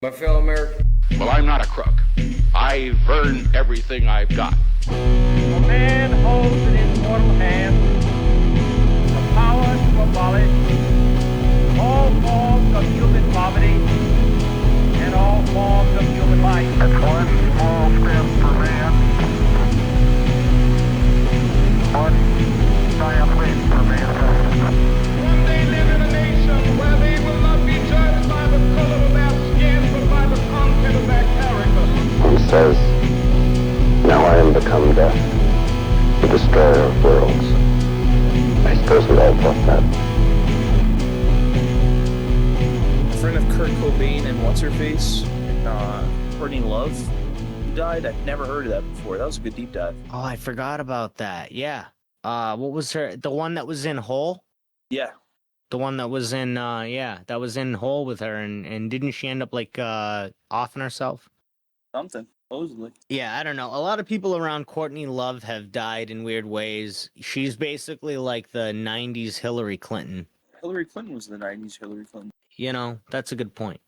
My fellow Americans. Well, I'm not a crook. I've earned everything I've got. A man holds in his mortal hand the power to abolish all forms of human poverty and all forms of human life. It's one small step for man, one giant leap for mankind. One day live in a nation where they will not be judged by the color of their skin, but by the content of their character. He says, "Now I am become death, the destroyer of worlds." I suppose we all thought that. A friend of Kurt Cobain and What's-Her-Face, Courtney Love, who died. I've never heard of that before. That was a good deep dive. Oh, I forgot about that. Yeah. What was her? The one that was in Hole? Yeah. The one that was in, that was in Hole with her, and didn't she end up, offing herself? Something, supposedly. Yeah, I don't know. A lot of people around Courtney Love have died in weird ways. She's basically like the 90s Hillary Clinton. Hillary Clinton was the 90s Hillary Clinton. You know, that's a good point.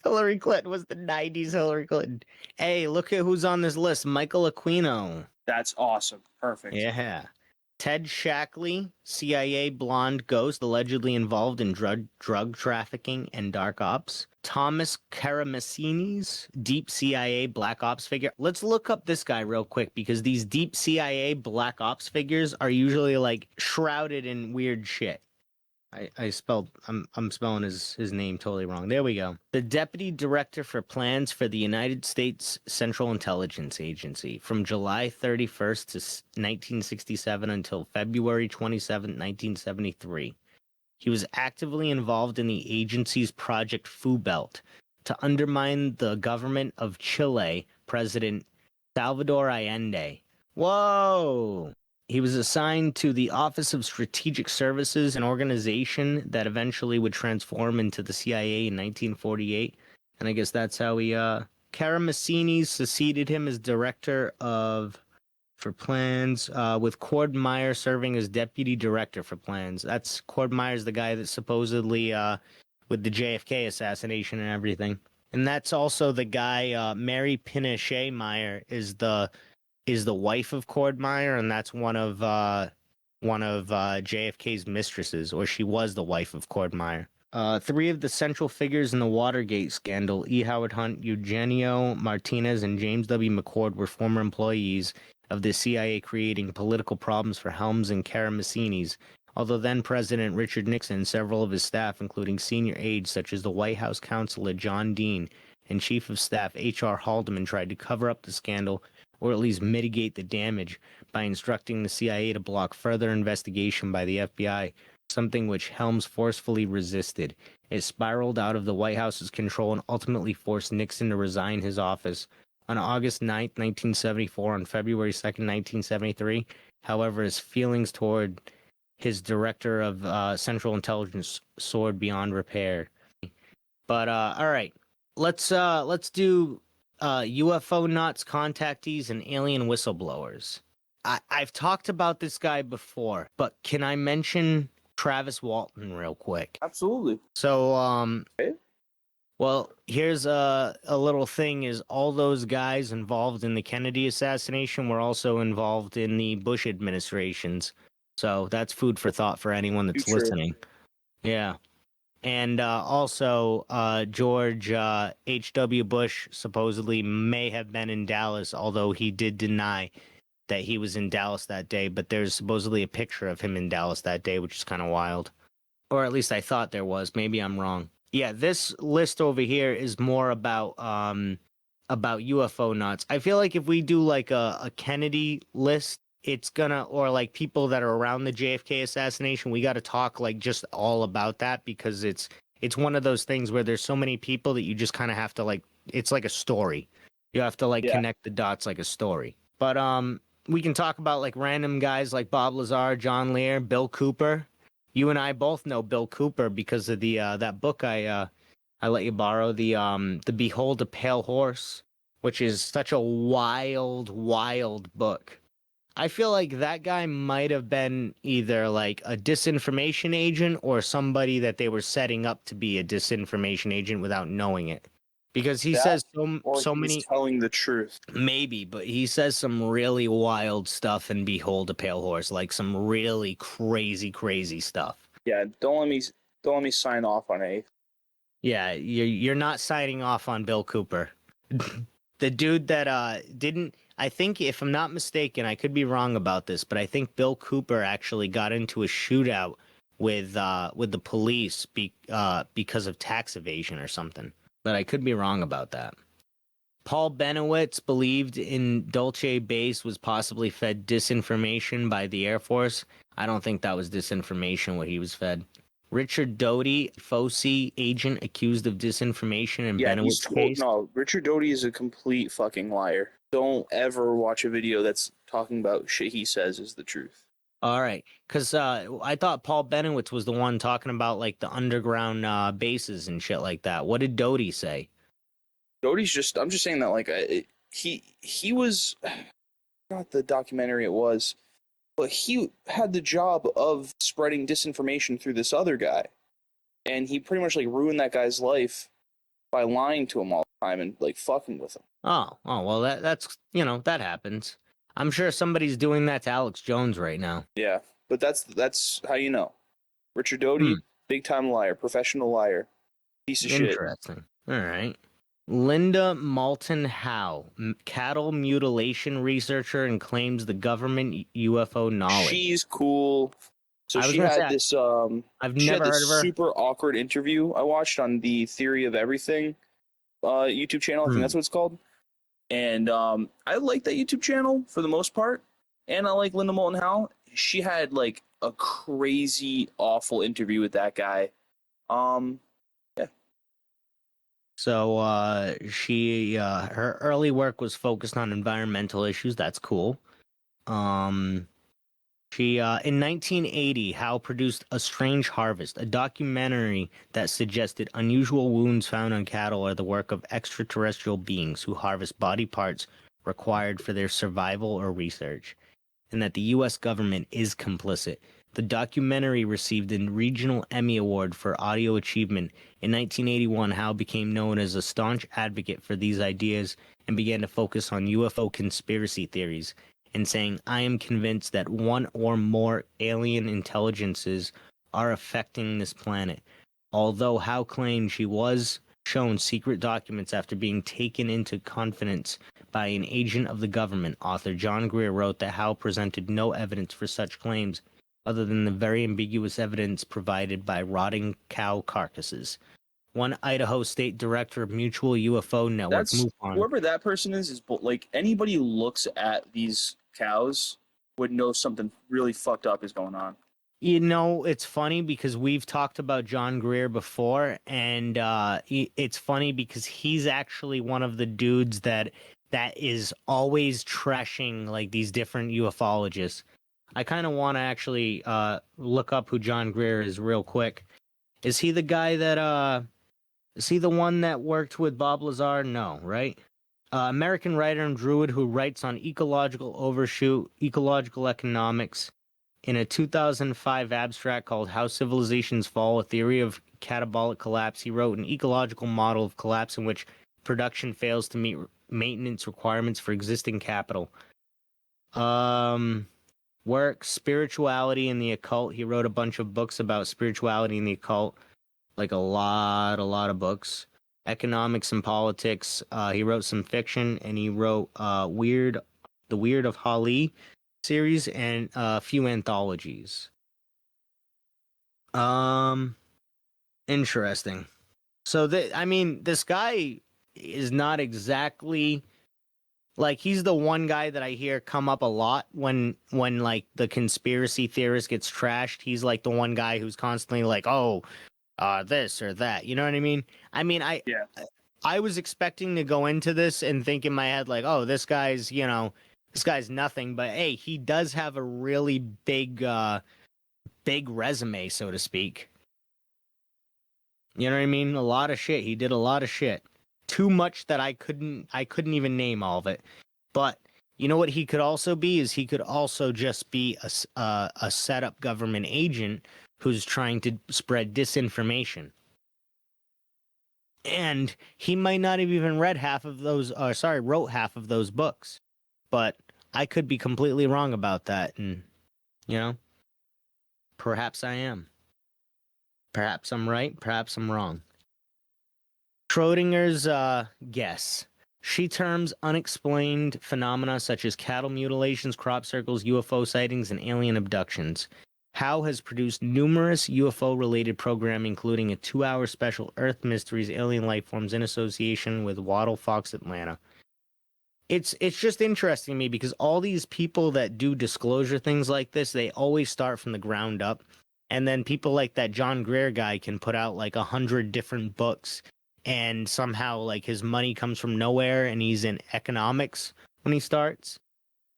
Hillary Clinton was the 90s Hillary Clinton. Hey, look at who's on this list. Michael Aquino. That's awesome. Perfect. Yeah. Ted Shackley, CIA blonde ghost allegedly involved in drug trafficking and dark ops. Thomas Karamessinis, deep CIA black ops figure. Let's look up this guy real quick because these deep CIA black ops figures are usually shrouded in weird shit. I'm spelling his name totally wrong. There we go. The Deputy Director for Plans for the United States Central Intelligence Agency from July 31st to 1967 until February 27, 1973. He was actively involved in the agency's Project Fu Belt to undermine the government of Chile President Salvador Allende. Whoa! He was assigned to the Office of Strategic Services, an organization that eventually would transform into the CIA in 1948. And I guess that's how he, Karamessinis succeeded him as director for plans, with Cord Meyer serving as deputy director for plans. That's Cord Meyer's the guy that supposedly, with the JFK assassination and everything. And that's also the guy, Mary Pinochet Meyer is the wife of Cord Meyer, and that's one of JFK's mistresses, or she was the wife of Cord Meyer. Three of the central figures in the Watergate scandal, E. Howard Hunt, Eugenio Martinez, and James W. McCord, were former employees of the CIA, creating political problems for Helms and Karamessinis. Although then-President Richard Nixon and several of his staff, including senior aides such as the White House counselor John Dean and Chief of Staff H.R. Haldeman, tried to cover up the scandal, or at least mitigate the damage, by instructing the CIA to block further investigation by the FBI, something which Helms forcefully resisted. It spiraled out of the White House's control and ultimately forced Nixon to resign his office. On August 9, 1974, and February 2, 1973, however, his feelings toward his director of Central Intelligence soared beyond repair. But, all right, let's do UFO nuts, contactees, and alien whistleblowers. I've talked about this guy before, but can I mention Travis Walton real quick? Absolutely. So, Okay. well, here's a little thing is all those guys involved in the Kennedy assassination were also involved in the Bush administrations. So that's food for thought for anyone that's listening. Yeah. And also, George H.W. Bush supposedly may have been in Dallas, although he did deny that he was in Dallas that day. But there's supposedly a picture of him in Dallas that day, which is kind of wild. Or at least I thought there was. Maybe I'm wrong. Yeah, this list over here is more about UFO nuts. I feel like if we do a Kennedy list, it's gonna, or people that are around the JFK assassination, we got to talk just all about that, because it's one of those things where there's so many people that you just kind of have to it's like a story. You have to connect the dots like a story. But we can talk about random guys like Bob Lazar, John Lear, Bill Cooper. You and I both know Bill Cooper because of the that book I let you borrow, the Behold a Pale Horse, which is such a wild book. I feel like that guy might have been either like a disinformation agent or somebody that they were setting up to be a disinformation agent without knowing it. Because he That says so or so he's many telling the truth. maybe, but he says some really wild stuff in Behold a Pale Horse, like some really crazy stuff. Yeah, don't let me sign off on a. Yeah, you're not signing off on Bill Cooper. The dude that didn't, I think, if I'm not mistaken, I could be wrong about this, but I think Bill Cooper actually got into a shootout with the police because of tax evasion or something. But I could be wrong about that. Paul Benowitz believed in Dulce Base was possibly fed disinformation by the Air Force. I don't think that was disinformation what he was fed. Richard Doty, FOSI agent accused of disinformation in Yeah, Benowitz case. no. Richard Doty is a complete fucking liar. Don't ever watch a video that's talking about shit he says is the truth. All right, because I thought Paul Benowitz was the one talking about like the underground bases and shit like that. What did Doty say? Doty's just. I'm just saying that like he was not the documentary it was, but he had the job of spreading disinformation through this other guy, and he pretty much like ruined that guy's life by lying to him all the time and like fucking with him. Oh, well that's that happens. I'm sure somebody's doing that to Alex Jones right now. Yeah, but that's how you know. Richard Hmm. Doty, big time liar, professional liar, piece of shit. Interesting. All right. Linda Moulton Howe, cattle mutilation researcher, and claims the government UFO knowledge. She's cool. So I was she gonna had say, this I've she never had heard this of her. super awkward interview I watched on the Theory of Everything YouTube channel. I think that's what it's called. And I like that YouTube channel for the most part. And I like Linda Moulton Howe. She had like a crazy awful interview with that guy. Yeah. So her early work was focused on environmental issues. That's cool. She in 1980, Howe produced A Strange Harvest, a documentary that suggested unusual wounds found on cattle are the work of extraterrestrial beings who harvest body parts required for their survival or research, and that the U.S. government is complicit. The documentary received a regional Emmy Award for audio achievement. In 1981, Howe became known as a staunch advocate for these ideas and began to focus on UFO conspiracy theories and saying, I am convinced that one or more alien intelligences are affecting this planet. Although Howe claimed she was shown secret documents after being taken into confidence by an agent of the government, author John Greer wrote that Howe presented no evidence for such claims other than the very ambiguous evidence provided by rotting cow carcasses. One Idaho State Director of Mutual UFO Network, That's MUFON. whoever that person is like anybody who looks at these cows would know something really fucked up is going on. It's funny because we've talked about John Greer before, and it's funny because he's actually one of the dudes that is always trashing like these different ufologists. I kind of want to actually look up who John Greer is real quick. Is he the guy that is he the one that worked with Bob Lazar? No, right? American writer and druid who writes on ecological overshoot, ecological economics. In a 2005 abstract called How Civilizations Fall, a Theory of Catabolic Collapse, he wrote an ecological model of collapse in which production fails to meet maintenance requirements for existing capital. Work, Spirituality and the Occult. He wrote a bunch of books about spirituality and the occult, like a lot of books. Economics and Politics. He wrote some fiction, and he wrote The Weird of Hali series and a few anthologies. Interesting. So this guy is not exactly like he's the one guy that I hear come up a lot when like the conspiracy theorist gets trashed. He's like the one guy who's constantly like, oh, this or that. You know what I mean? Yeah. I was expecting to go into this and think in my head like, oh, this guy's nothing. But hey, he does have a really big resume, so to speak. You know what I mean? A lot of shit. He did a lot of shit. Too much that I couldn't even name all of it. But You know what he could also be is he could also just be a setup government agent who's trying to spread disinformation. And he might not have even read half of those, wrote half of those books. But I could be completely wrong about that. And, you know, perhaps I am. Perhaps I'm right. Perhaps I'm wrong. Schrodinger's guess. She terms unexplained phenomena such as cattle mutilations, crop circles, UFO sightings, and alien abductions. Howe has produced numerous UFO-related programming, including a 2-hour special, Earth Mysteries, Alien Life Forms, in association with Waddle Fox Atlanta. It's just interesting to me because all these people that do disclosure things like this, they always start from the ground up. And then people like that John Greer guy can put out like 100 different books, and somehow like his money comes from nowhere and he's in economics when he starts.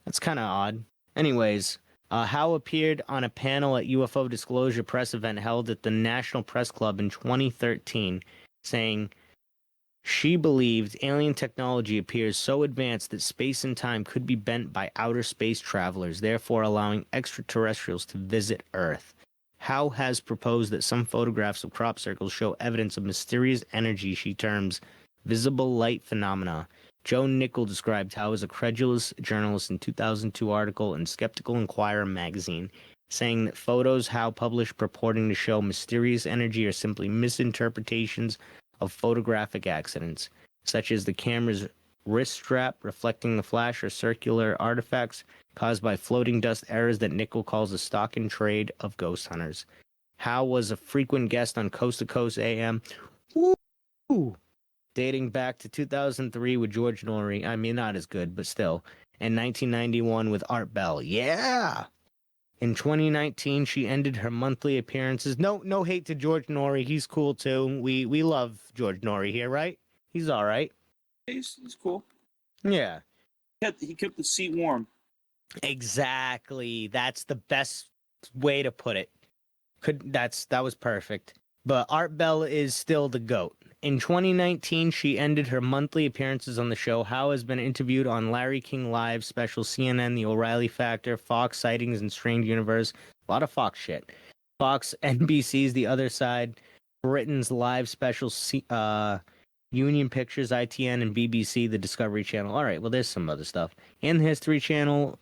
That's kind of odd. Anyways, Howe appeared on a panel at UFO Disclosure Press event held at the National Press Club in 2013, saying she believed alien technology appears so advanced that space and time could be bent by outer space travelers, therefore allowing extraterrestrials to visit Earth. Howe has proposed that some photographs of crop circles show evidence of mysterious energy she terms visible light phenomena. Joe Nickel described Howe as a credulous journalist in 2002 article in Skeptical Inquirer magazine, saying that photos Howe published purporting to show mysterious energy are simply misinterpretations of photographic accidents, such as the camera's wrist strap reflecting the flash or circular artifacts caused by floating dust errors that Nickel calls a stock in trade of ghost hunters. Howe was a frequent guest on Coast to Coast AM, dating back to 2003 with George Norrie. I mean, not as good, but still. And 1991 with Art Bell. Yeah! In 2019, she ended her monthly appearances. No hate to George Norrie. He's cool too. We love George Norrie here, right? He's all right. He's cool. Yeah. He kept the seat warm. Exactly. That's the best way to put it. That was perfect. But Art Bell is still the GOAT. In 2019, she ended her monthly appearances on the show. Howe has been interviewed on Larry King Live, special CNN, The O'Reilly Factor, Fox Sightings and Strange Universe. A lot of Fox shit. Fox, NBC's The Other Side, Britain's live special, Union Pictures, ITN, and BBC, the Discovery Channel. All right, well, there's some other stuff. And the History Channel,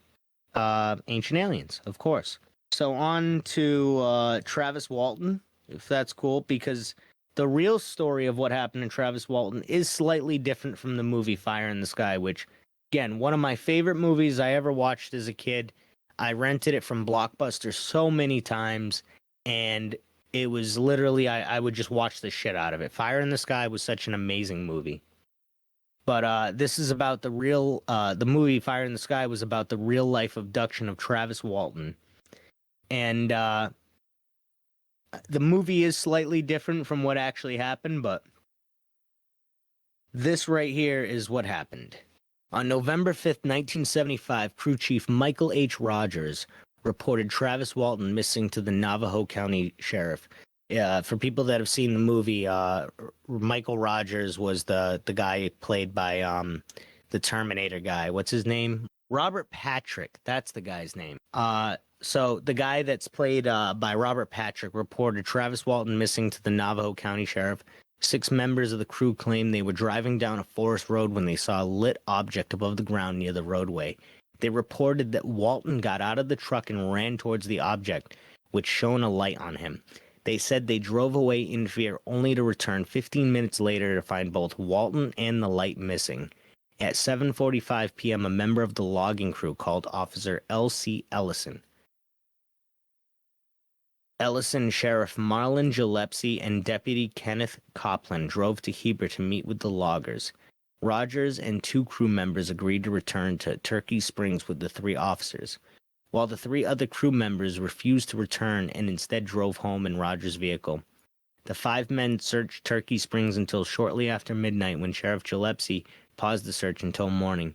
Ancient Aliens, of course. So on to Travis Walton, if that's cool, because the real story of what happened to Travis Walton is slightly different from the movie Fire in the Sky, which, again, one of my favorite movies I ever watched as a kid. I rented it from Blockbuster so many times, and it was literally, I would just watch the shit out of it. Fire in the Sky was such an amazing movie. But this is about the real, the movie Fire in the Sky was about the real life abduction of Travis Walton. And the movie is slightly different from what actually happened, but this right here is what happened. On November 5th, 1975, crew chief Michael H. Rogers reported Travis Walton missing to the Navajo County Sheriff. For people that have seen the movie, Michael Rogers was the guy played by the Terminator guy. What's his name? Robert Patrick. That's the guy's name. So the guy that's played by Robert Patrick reported Travis Walton missing to the Navajo County Sheriff. 6 members of the crew claimed they were driving down a forest road when they saw a lit object above the ground near the roadway. They reported that Walton got out of the truck and ran towards the object, which shone a light on him. They said they drove away in fear, only to return 15 minutes later to find both Walton and the light missing. At 7:45 p.m., a member of the logging crew called Officer L.C. Ellison. Ellison, Sheriff Marlon Gillespie, and Deputy Kenneth Copland drove to Heber to meet with the loggers. Rogers and 2 crew members agreed to return to Turkey Springs with the 3 officers, while the 3 other crew members refused to return and instead drove home in Rogers' vehicle. The 5 men searched Turkey Springs until shortly after midnight, when Sheriff Gillespie paused the search until morning.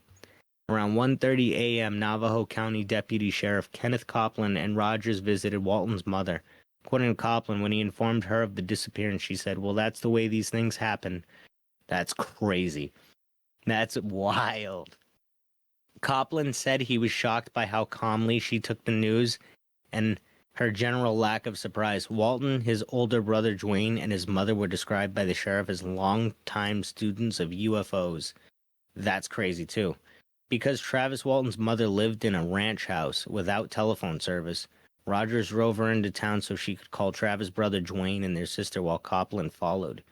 Around 1:30 a.m., Navajo County Deputy Sheriff Kenneth Copland and Rogers visited Walton's mother. According to Copland, when he informed her of the disappearance, she said, "Well, that's the way these things happen." That's crazy. That's wild. Copland said he was shocked by how calmly she took the news and her general lack of surprise. Walton, his older brother Dwayne, and his mother were described by the sheriff as longtime students of UFOs. That's crazy, too. Because Travis Walton's mother lived in a ranch house without telephone service, Rogers drove her into town so she could call Travis' brother Dwayne and their sister while Copland followed.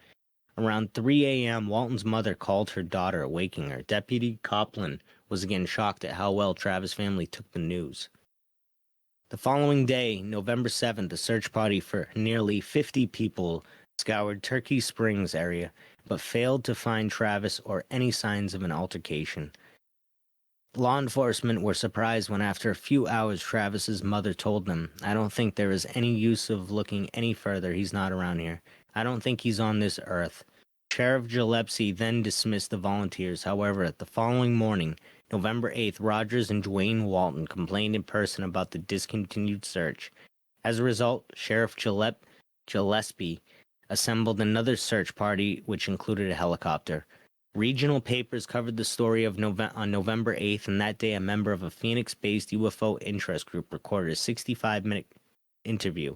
Around 3 a.m., Walton's mother called her daughter, waking her. Deputy Copland was again shocked at how well Travis' family took the news. The following day, November 7th, a search party for nearly 50 people scoured Turkey Springs area, but failed to find Travis or any signs of an altercation. Law enforcement were surprised when after a few hours Travis's mother told them, "I don't think there is any use of looking any further. He's not around here. I don't think he's on this earth." Sheriff Gillespie then dismissed the volunteers. However, the following morning, November 8th, Rogers and Dwayne Walton complained in person about the discontinued search. As a result, Sheriff Gillespie assembled another search party, which included a helicopter. Regional papers covered the story on November 8th, and that day a member of a Phoenix-based UFO interest group recorded a 65-minute interview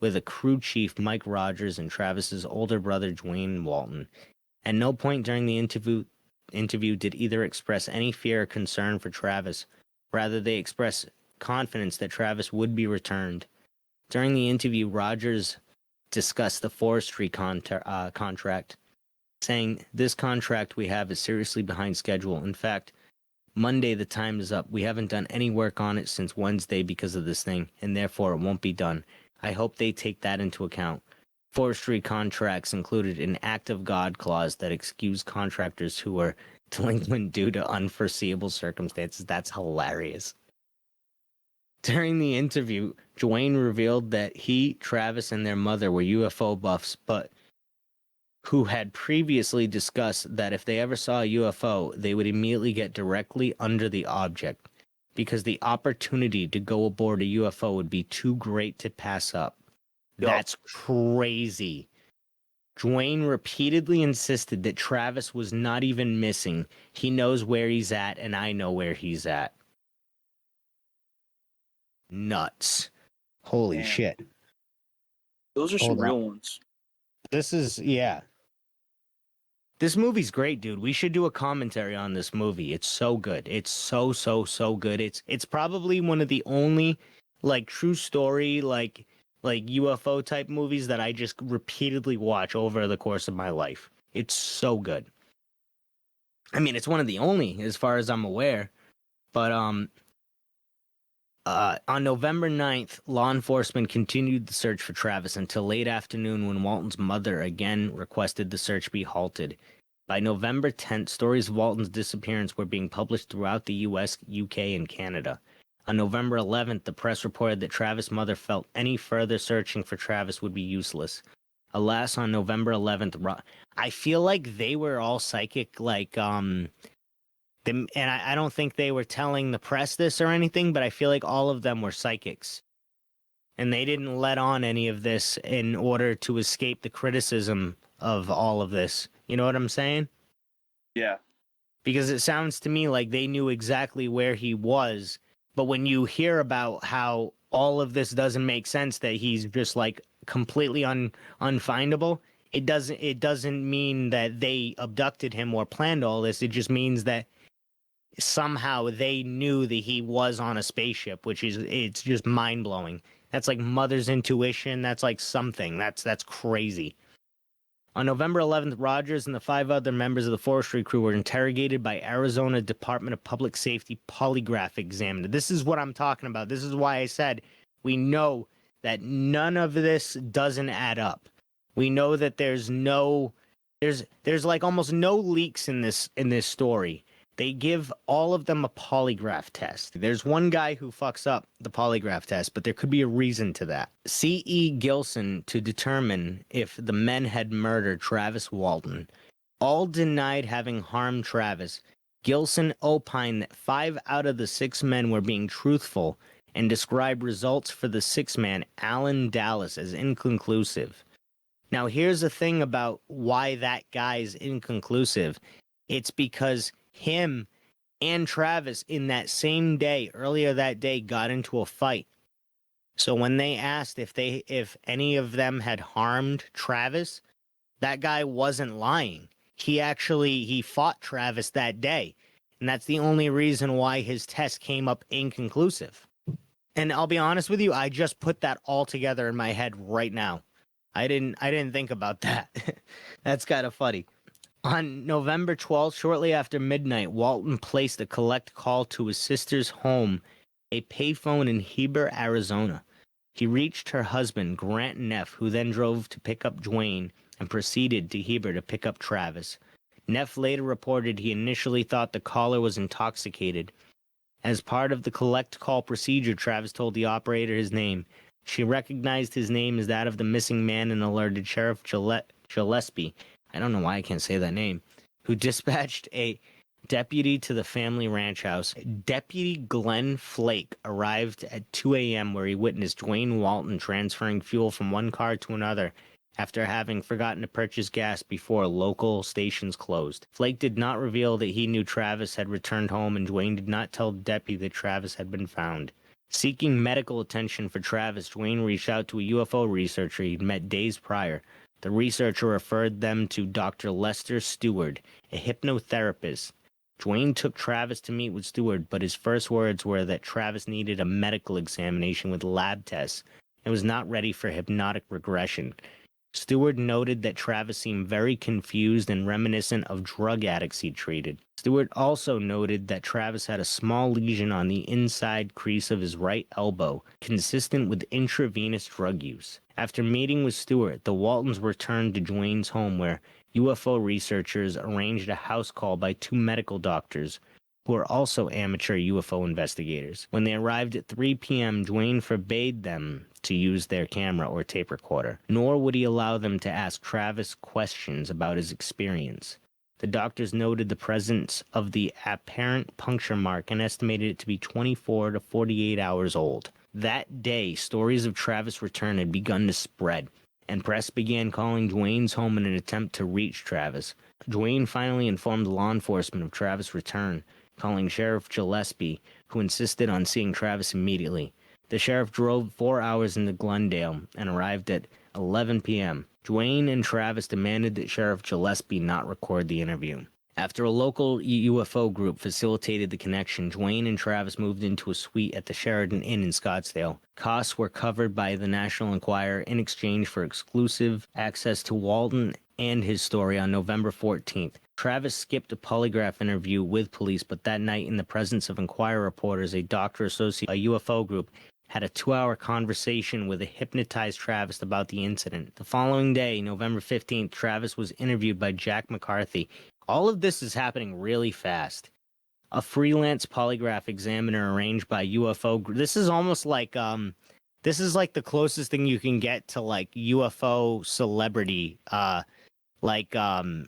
with a crew chief, Mike Rogers, and Travis's older brother, Dwayne Walton. At no point during the interview did either express any fear or concern for Travis. Rather, they expressed confidence that Travis would be returned. During the interview, Rogers discussed the forestry contract, saying, "This contract we have is seriously behind schedule. In fact, Monday the time is up. We haven't done any work on it since Wednesday because of this thing, and therefore it won't be done. I hope they take that into account." Forestry contracts included an act of God clause that excused contractors who were delinquent due to unforeseeable circumstances. That's hilarious. During the interview, Dwayne revealed that he, Travis, and their mother were UFO buffs, but who had previously discussed that if they ever saw a UFO, they would immediately get directly under the object, because the opportunity to go aboard a UFO would be too great to pass up. Yup. That's crazy. Dwayne repeatedly insisted that Travis was not even missing. He knows where he's at, and I know where he's at. Nuts. Holy Man. shit. Those are some Hold on. real ones. This is, yeah. This movie's great, dude. We should do a commentary on this movie. It's so good. It's so good. It's probably one of the only, like, true story, like UFO type movies that I just repeatedly watch over the course of my life. It's so good. I mean, it's one of the only, as far as I'm aware. But on November 9th, law enforcement continued the search for Travis until late afternoon when Walton's mother again requested the search be halted. By November 10th, stories of Walton's disappearance were being published throughout the US, UK, and Canada. On November 11th, the press reported that Travis' mother felt any further searching for Travis would be useless. Alas, on November 11th, I feel like they were all psychic, like, and I don't think they were telling the press this or anything, but I feel like all of them were psychics. And they didn't let on any of this in order to escape the criticism of all of this. You know what I'm saying? Yeah. Because it sounds to me like they knew exactly where he was. But when you hear about how all of this doesn't make sense, that he's just like completely unfindable, it doesn't mean that they abducted him or planned all this. It just means that somehow they knew that he was on a spaceship, it's just mind blowing. That's like mother's intuition. That's like something. That's crazy. On November 11th, Rogers and the 5 other members of the forestry crew were interrogated by Arizona Department of Public Safety polygraph examiner. This is what I'm talking about. This is why I said we know that none of this doesn't add up. We know that there's like almost no leaks in this story. They give all of them a polygraph test. There's one guy who fucks up the polygraph test, but there could be a reason to that. C.E. Gilson, to determine if the men had murdered Travis Walton, all denied having harmed Travis. Gilson opined that 5 out of the 6 men were being truthful and described results for the 6th man, Alan Dallas, as inconclusive. Now, here's the thing about why that guy's inconclusive. It's because him and Travis in that same day, earlier that day, got into a fight. So when they asked if any of them had harmed Travis, that guy wasn't lying. He fought Travis that day. And that's the only reason why his test came up inconclusive. And I'll be honest with you, I just put that all together in my head right now. I didn't think about that. That's kind of funny. On November 12th, shortly after midnight, Walton placed a collect call to his sister's home, a payphone in Heber, Arizona. He reached her husband, Grant Neff, who then drove to pick up Dwayne and proceeded to Heber to pick up Travis. Neff later reported he initially thought the caller was intoxicated. As part of the collect call procedure, Travis told the operator his name. She recognized his name as that of the missing man and alerted Sheriff Gillespie, I don't know why I can't say that name, who dispatched a deputy to the family ranch house. Deputy Glenn Flake arrived at 2 a.m. where he witnessed Dwayne Walton transferring fuel from one car to another after having forgotten to purchase gas before local stations closed. Flake did not reveal that he knew Travis had returned home, and Dwayne did not tell the deputy that Travis had been found. Seeking medical attention for Travis, Dwayne reached out to a UFO researcher he'd met days prior. The researcher referred them to Dr. Lester Stewart, a hypnotherapist. Dwayne took Travis to meet with Stewart, but his first words were that Travis needed a medical examination with lab tests and was not ready for hypnotic regression. Stewart noted that Travis seemed very confused and reminiscent of drug addicts he treated. Stewart also noted that Travis had a small lesion on the inside crease of his right elbow, consistent with intravenous drug use. After meeting with Stewart, the Waltons returned to Dwayne's home where UFO researchers arranged a house call by two medical doctors who are also amateur UFO investigators. When they arrived at 3 p.m., Dwayne forbade them to use their camera or tape recorder, nor would he allow them to ask Travis questions about his experience. The doctors noted the presence of the apparent puncture mark and estimated it to be 24 to 48 hours old. That day, stories of Travis' return had begun to spread, and press began calling Dwayne's home in an attempt to reach Travis. Dwayne finally informed law enforcement of Travis' return, calling Sheriff Gillespie, who insisted on seeing Travis immediately. The sheriff drove 4 hours into Glendale and arrived at 11 p.m. Dwayne and Travis demanded that Sheriff Gillespie not record the interview. After a local UFO group facilitated the connection, Dwayne and Travis moved into a suite at the Sheridan Inn in Scottsdale. Costs were covered by the National Enquirer in exchange for exclusive access to Walton and his story on November 14th. Travis skipped a polygraph interview with police, but that night, in the presence of Enquirer reporters, a doctor associated with a UFO group had a 2-hour conversation with a hypnotized Travis about the incident. The following day, November 15th, Travis was interviewed by Jack McCarthy. All of this is happening really fast. A freelance polygraph examiner arranged by UFO group. This is almost like this is like the closest thing you can get to like UFO celebrity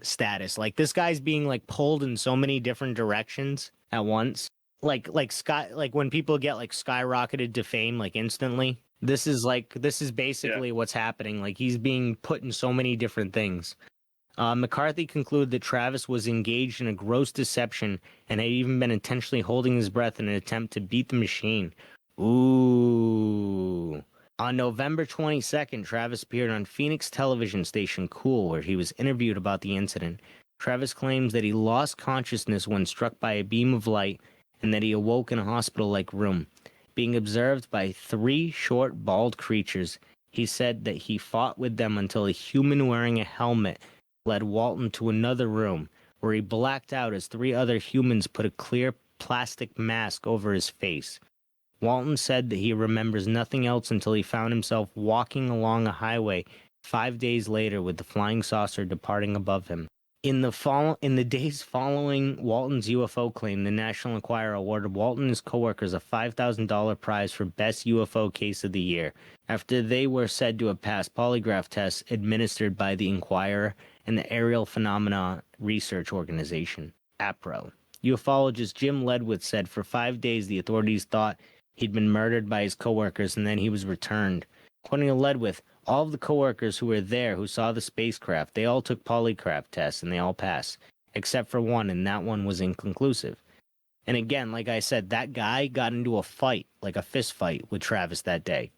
status. Like this guy's being like pulled in so many different directions at once. Like when people get like skyrocketed to fame like instantly. This is basically what's happening. Like he's being put in so many different things. McCarthy concluded that Travis was engaged in a gross deception and had even been intentionally holding his breath in an attempt to beat the machine. Ooh. On November 22nd, Travis appeared on Phoenix television station Cool, where he was interviewed about the incident. Travis claims that he lost consciousness when struck by a beam of light and that he awoke in a hospital-like room. Being observed by 3 short, bald creatures, he said that he fought with them until a human wearing a helmet led Walton to another room, where he blacked out as 3 other humans put a clear plastic mask over his face. Walton said that he remembers nothing else until he found himself walking along a highway 5 days later with the flying saucer departing above him. In the days following Walton's UFO claim, the National Enquirer awarded Walton and his coworkers a $5,000 prize for Best UFO Case of the Year, after they were said to have passed polygraph tests administered by the Enquirer and the Aerial Phenomena Research Organization, APRO. Ufologist Jim Ledwith said for 5 days the authorities thought he'd been murdered by his coworkers and then he was returned. According to Ledwith, all of the coworkers who were there who saw the spacecraft, they all took polygraph tests and they all passed, except for one, and that one was inconclusive. And again, like I said, that guy got into a fight, like a fist fight with Travis that day.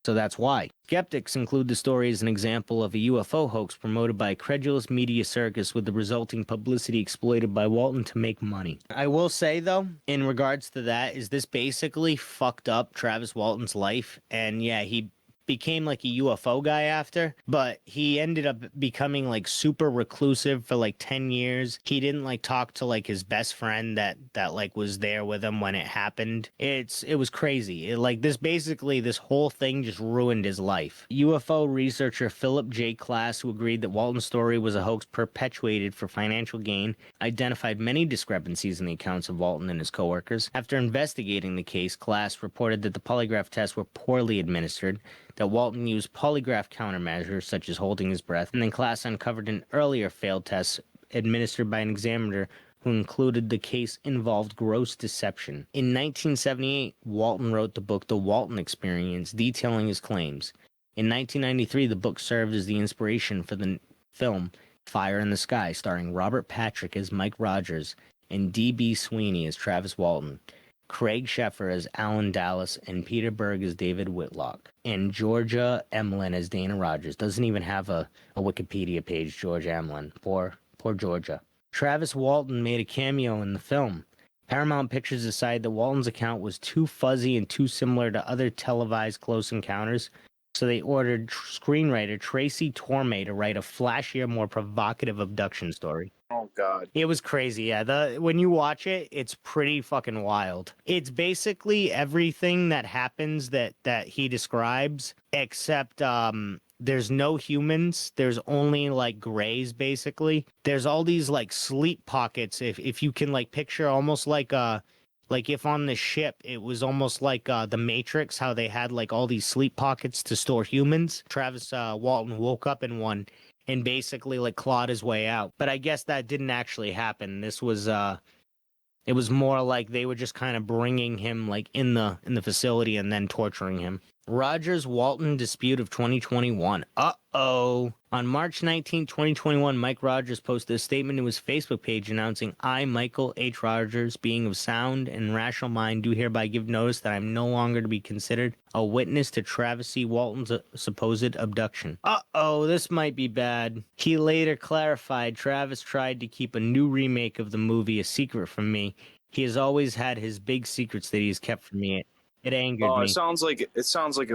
So that's why. Skeptics include the story as an example of a UFO hoax promoted by a credulous media circus with the resulting publicity exploited by Walton to make money. I will say, though, in regards to that, is this basically fucked up Travis Walton's life? And yeah, he became like a UFO guy after, but he ended up becoming like super reclusive for like 10 years. He didn't like talk to like his best friend that like was there with him when it happened. It was crazy. This whole thing just ruined his life. UFO researcher Philip J. Klass, who agreed that Walton's story was a hoax perpetuated for financial gain, identified many discrepancies in the accounts of Walton and his coworkers. After investigating the case, Klass reported that the polygraph tests were poorly administered, that Walton used polygraph countermeasures such as holding his breath, and then Klass uncovered an earlier failed test administered by an examiner who included the case involved gross deception. In 1978, Walton wrote the book The Walton Experience, detailing his claims. In 1993, the book served as the inspiration for the film Fire in the Sky, starring Robert Patrick as Mike Rogers and D.B. Sweeney as Travis Walton, Craig Sheffer as Alan Dallas, and Peter Berg as David Whitlock, and Georgia Emlyn as Dana Rogers. Doesn't even have a Wikipedia page, Georgia Emlyn. Poor Georgia. Travis Walton made a cameo in the film. Paramount Pictures decided that Walton's account was too fuzzy and too similar to other televised close encounters, so they ordered screenwriter Tracy Torme to write a flashier, more provocative abduction story. Oh God. It was crazy, yeah. When you watch it, it's pretty fucking wild. It's basically everything that happens that he describes, except there's no humans. There's only like grays, basically. There's all these like sleep pockets. If you can like picture almost like if on the ship it was almost like the Matrix, how they had like all these sleep pockets to store humans. Travis Walton woke up in one and basically like clawed his way out. But I guess that didn't actually happen. This was it was more like they were just kind of bringing him like in the facility and then torturing him. Rogers Walton dispute of 2021. Uh-oh. On March 19, 2021, Mike Rogers posted a statement to his Facebook page announcing, I, Michael H. Rogers, being of sound and rational mind, do hereby give notice that I am no longer to be considered a witness to Travis C. Walton's supposed abduction. Uh-oh, this might be bad. He later clarified Travis tried to keep a new remake of the movie a secret from me. He has always had his big secrets that he's kept from me. It angered me. It sounds like it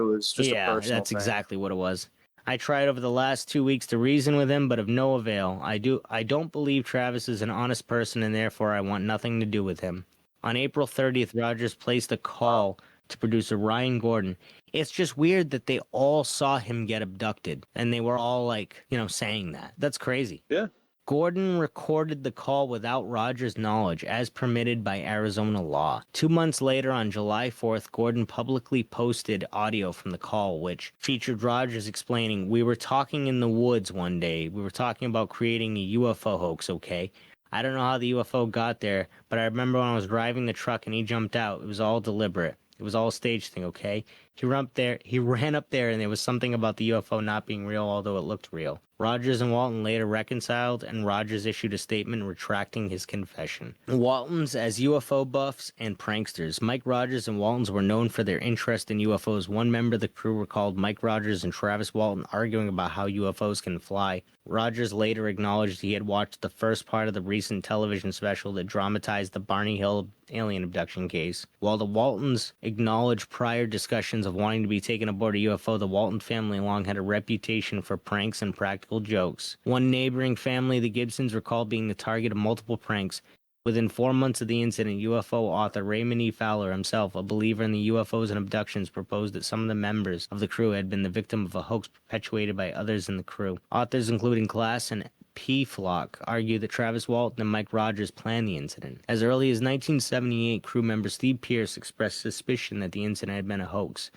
was just a personal that's thing. exactly what it was. I tried over the last 2 weeks to reason with him, but of no avail. I don't believe Travis is an honest person, and therefore I want nothing to do with him. On April 30th, Rogers placed a call to producer Ryan Gordon. It's just weird that they all saw him get abducted, and they were all like, saying that. That's crazy. Yeah. Gordon recorded the call without Rogers' knowledge, as permitted by Arizona law. 2 months later, on July 4th, Gordon publicly posted audio from the call, which featured Rogers explaining, we were talking in the woods one day. We were talking about creating a UFO hoax, okay? I don't know how the UFO got there, but I remember when I was driving the truck and he jumped out. It was all deliberate. It was all a stage thing, okay? He ran up there, and there was something about the UFO not being real, although it looked real. Rogers and Walton later reconciled, and Rogers issued a statement retracting his confession. Waltons as UFO buffs and pranksters. Mike Rogers and Waltons were known for their interest in UFOs. One member of the crew recalled Mike Rogers and Travis Walton arguing about how UFOs can fly. Rogers later acknowledged he had watched the first part of the recent television special that dramatized the Barney Hill alien abduction case. While the Waltons acknowledged prior discussions of wanting to be taken aboard a UFO, the Walton family long had a reputation for pranks and practical jokes. One neighboring family, the Gibsons, recalled being the target of multiple pranks. Within 4 months of the incident, UFO author Raymond E. Fowler, himself a believer in the UFOs and abductions, proposed that some of the members of the crew had been the victim of a hoax perpetuated by others in the crew. Authors including Glass and P. Flock argue that Travis Walton and Mike Rogers planned the incident. As early as 1978, crew member Steve Pierce expressed suspicion that the incident had been a hoax.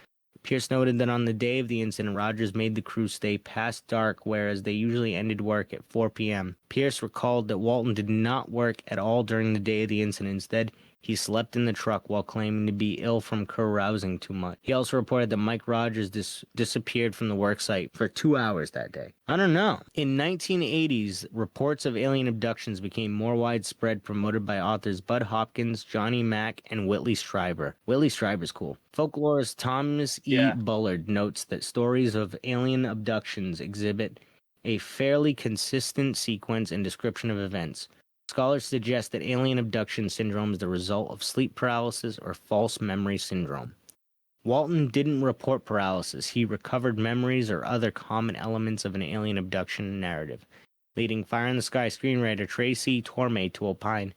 Pierce noted that on the day of the incident, Rogers made the crew stay past dark, whereas they usually ended work at 4 p.m. Pierce recalled that Walton did not work at all during the day of the incident. Instead, He slept in the truck while claiming to be ill from carousing too much. He also reported that Mike Rogers disappeared from the worksite for 2 hours that day. I don't know. In 1980s, reports of alien abductions became more widespread, promoted by authors Bud Hopkins, Johnny Mack, and Whitley Strieber. Whitley Strieber's cool. Folklorist Thomas E. Bullard notes that stories of alien abductions exhibit a fairly consistent sequence and description of events. Scholars suggest that alien abduction syndrome is the result of sleep paralysis or false memory syndrome. Walton didn't report paralysis. He recovered memories or other common elements of an alien abduction narrative, leading Fire in the Sky screenwriter Tracy Torme to opine,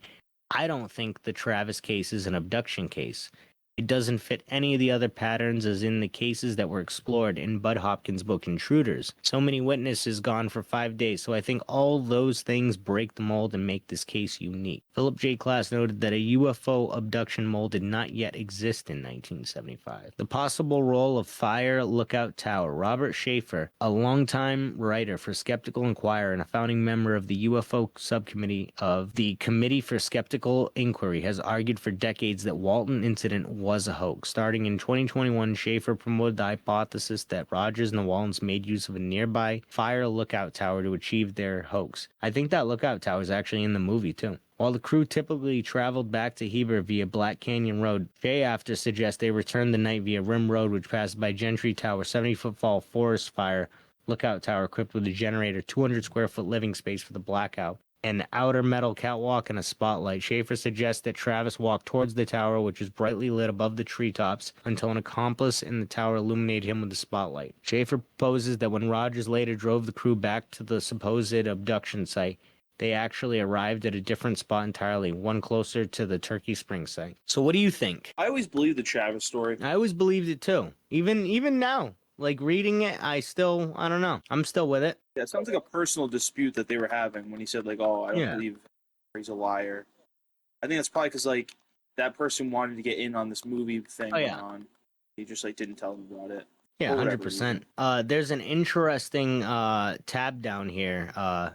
"I don't think the Travis case is an abduction case. It doesn't fit any of the other patterns as in the cases that were explored in Bud Hopkins' book Intruders. So many witnesses gone for 5 days, so I think all those things break the mold and make this case unique." Philip J. Klass noted that a UFO abduction mold did not yet exist in 1975. The possible role of Fire Lookout Tower. Robert Schaefer, a longtime writer for Skeptical Inquirer and a founding member of the UFO subcommittee of the Committee for Skeptical Inquiry, has argued for decades that Walton incident was a hoax. Starting in 2021, Schaefer promoted the hypothesis that Rogers and the Waltons made use of a nearby fire lookout tower to achieve their hoax. I think that lookout tower is actually in the movie too. While the crew typically traveled back to Heber via Black Canyon Road, Jay after suggests they returned the night via Rim Road, which passed by Gentry Tower, 70-foot fall forest fire lookout tower equipped with a generator, 200 square foot living space for the blackout, an outer metal catwalk, and a spotlight. Schaefer suggests that Travis walked towards the tower, which was brightly lit above the treetops, until an accomplice in the tower illuminated him with a spotlight. Schaefer proposes that when Rogers later drove the crew back to the supposed abduction site, they actually arrived at a different spot entirely, one closer to the Turkey Springs site. So what do you think? I always believed the Travis story. I always believed it too. Even now. Like, reading it, I don't know. I'm still with it. Yeah, it sounds like a personal dispute that they were having when he said, like, oh, I don't Yeah. believe he's a liar. I think that's probably because, like, that person wanted to get in on this movie thing going on. He just, like, didn't tell them about it. Yeah, 100%. There's an interesting tab down here.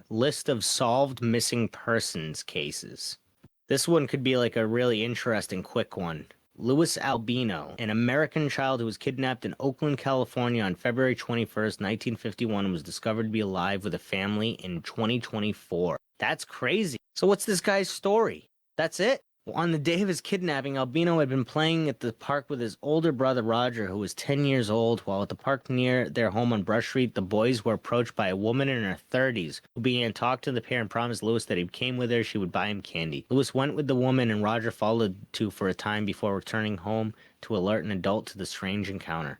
List of solved missing persons cases. This one could be, like, a really interesting, quick one. Louis Albino, an American child who was kidnapped in Oakland, California on February 21st, 1951, and was discovered to be alive with a family in 2024. That's crazy. So what's this guy's story? That's it? Well, on the day of his kidnapping, Albino had been playing at the park with his older brother Roger, who was 10 years old. While at the park near their home on Brush Street, the boys were approached by a woman in her 30s who began to talk to the pair and promised Louis that if he came with her, she would buy him candy. Louis went with the woman, and Roger followed too for a time before returning home to alert an adult to the strange encounter.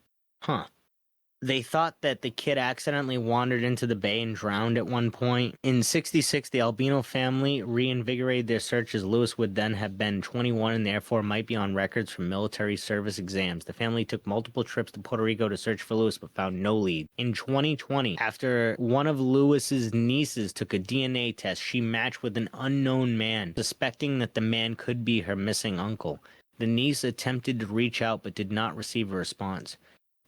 They thought that the kid accidentally wandered into the bay and drowned at one point. In 1966, the Albino family reinvigorated their search, as Louis would then have been 21 and therefore might be on records for military service exams. The family took multiple trips to Puerto Rico to search for Louis, but found no lead. In 2020, after one of Louis's nieces took a DNA test, she matched with an unknown man, suspecting that the man could be her missing uncle. The niece attempted to reach out but did not receive a response.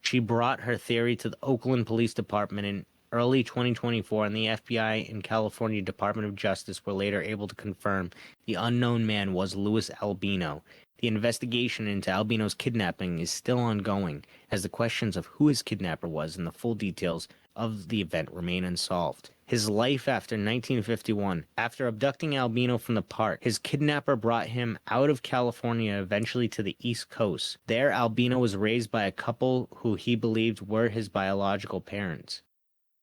She brought her theory to the Oakland Police Department in early 2024, and the FBI and California Department of Justice were later able to confirm the unknown man was Louis Albino. The investigation into Albino's kidnapping is still ongoing, as the questions of who his kidnapper was and the full details of the event remain unsolved. His life after 1951. After abducting Albino from the park, his kidnapper brought him out of California, eventually to the East Coast. There, Albino was raised by a couple who he believed were his biological parents.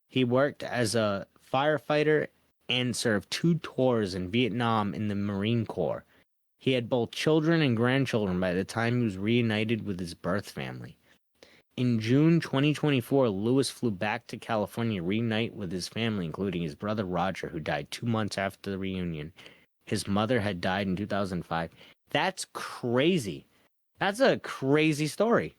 He worked as a firefighter and served 2 tours in Vietnam in the Marine Corps. He had both children and grandchildren by the time he was reunited with his birth family. In June 2024, Louis flew back to California to reunite with his family, including his brother Roger, who died 2 months after the reunion. His mother had died in 2005. That's crazy. That's a crazy story.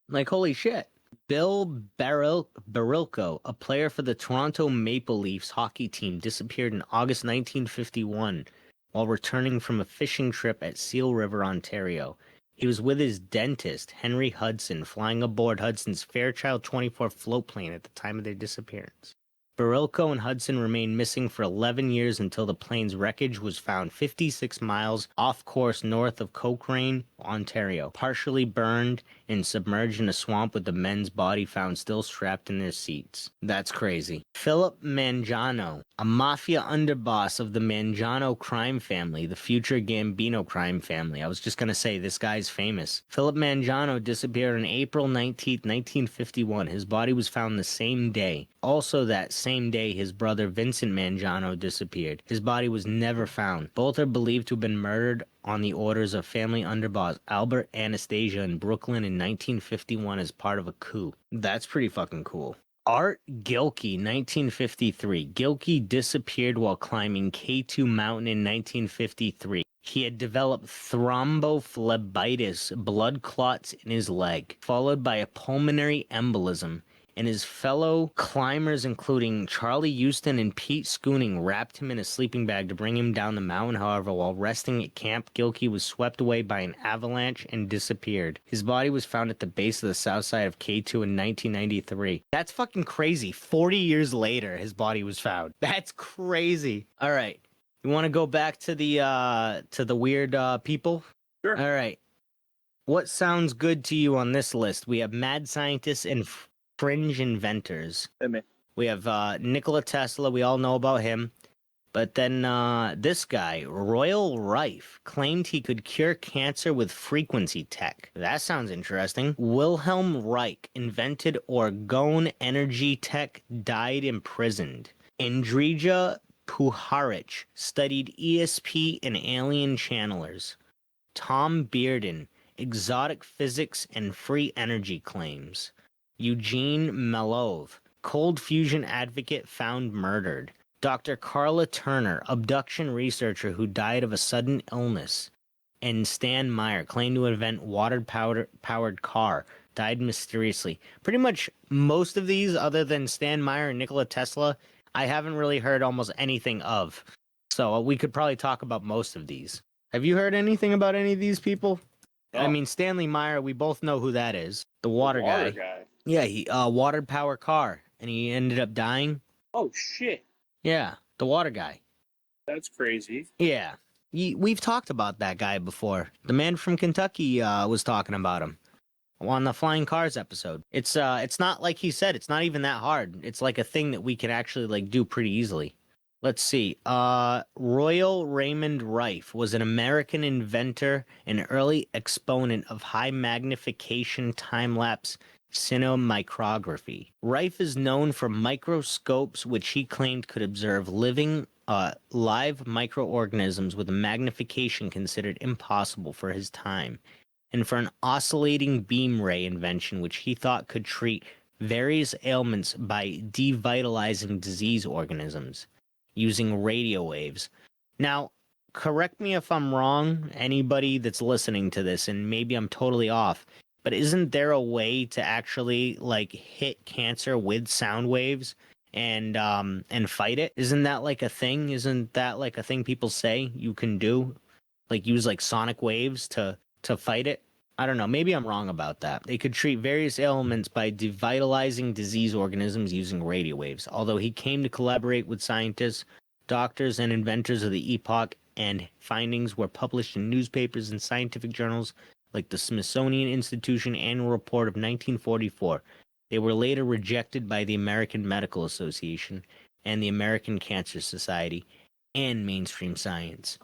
Like, holy shit. Bill Barilko, a player for the Toronto Maple Leafs hockey team, disappeared in August 1951 while returning from a fishing trip at Seal River, Ontario. He was with his dentist, Henry Hudson, flying aboard Hudson's Fairchild 24 float plane at the time of their disappearance. Barilko and Hudson remained missing for 11 years until the plane's wreckage was found 56 miles off course north of Cochrane, Ontario, partially burned and submerged in a swamp with the men's body found still strapped in their seats. That's crazy. Philip Mangiano, a mafia underboss of the Mangiano crime family, the future Gambino crime family. I was just going to say, this guy's famous. Philip Mangiano disappeared on April 19th, 1951. His body was found the same day. Also that same day, his brother Vincent Mangiano disappeared. His body was never found. Both are believed to have been murdered on the orders of family underboss Albert Anastasia in Brooklyn in 1951 as part of a coup. That's pretty fucking cool. Art Gilkey, 1953. Gilkey disappeared while climbing K2 Mountain in 1953. He had developed thrombophlebitis, blood clots in his leg, followed by a pulmonary embolism, and his fellow climbers, including Charlie Houston and Pete Schooning, wrapped him in a sleeping bag to bring him down the mountain. However, while resting at camp, Gilkey was swept away by an avalanche and disappeared. His body was found at the base of the south side of K2 in 1993. That's fucking crazy. 40 years later, his body was found. That's crazy. All right. You want to go back to the weird people? Sure. All right. What sounds good to you on this list? We have mad scientists and fringe inventors. Hey, man. We have Nikola Tesla. We all know about him. But then this guy, Royal Rife, claimed he could cure cancer with frequency tech. That sounds interesting. Wilhelm Reich invented orgone energy tech, died imprisoned. Indrija Puharich studied ESP and alien channelers. Tom Bearden, exotic physics and free energy claims. Eugene Malov, cold fusion advocate found murdered. Dr. Carla Turner, abduction researcher who died of a sudden illness. And Stan Meyer, claimed to invent water-powered car, died mysteriously. Pretty much most of these, other than Stan Meyer and Nikola Tesla, I haven't really heard almost anything of. So we could probably talk about most of these. Have you heard anything about any of these people? No. I mean, Stanley Meyer, we both know who that is. The water guy. Yeah, he water power car, and he ended up dying. Oh, shit. Yeah, the water guy. That's crazy. Yeah, we've talked about that guy before. The man from Kentucky was talking about him on the Flying Cars episode. It's not like he said. It's not even that hard. It's like a thing that we can actually like do pretty easily. Let's see. Royal Raymond Rife was an American inventor and early exponent of high magnification time-lapse cinemicrography. Rife is known for microscopes which he claimed could observe living live microorganisms with a magnification considered impossible for his time, and for an oscillating beam ray invention which he thought could treat various ailments by devitalizing disease organisms using radio waves. Now, correct me if I'm wrong, anybody that's listening to this, and maybe I'm totally off, but isn't there a way to actually like hit cancer with sound waves and fight it? Isn't that like a thing? Isn't that like a thing people say you can do? Like use like sonic waves to fight it? I don't know. Maybe I'm wrong about that. They could treat various ailments by devitalizing disease organisms using radio waves. Although he came to collaborate with scientists, doctors, and inventors of the epoch, and findings were published in newspapers and scientific journals like the Smithsonian Institution Annual Report of 1944. They were later rejected by the American Medical Association and the American Cancer Society and mainstream science.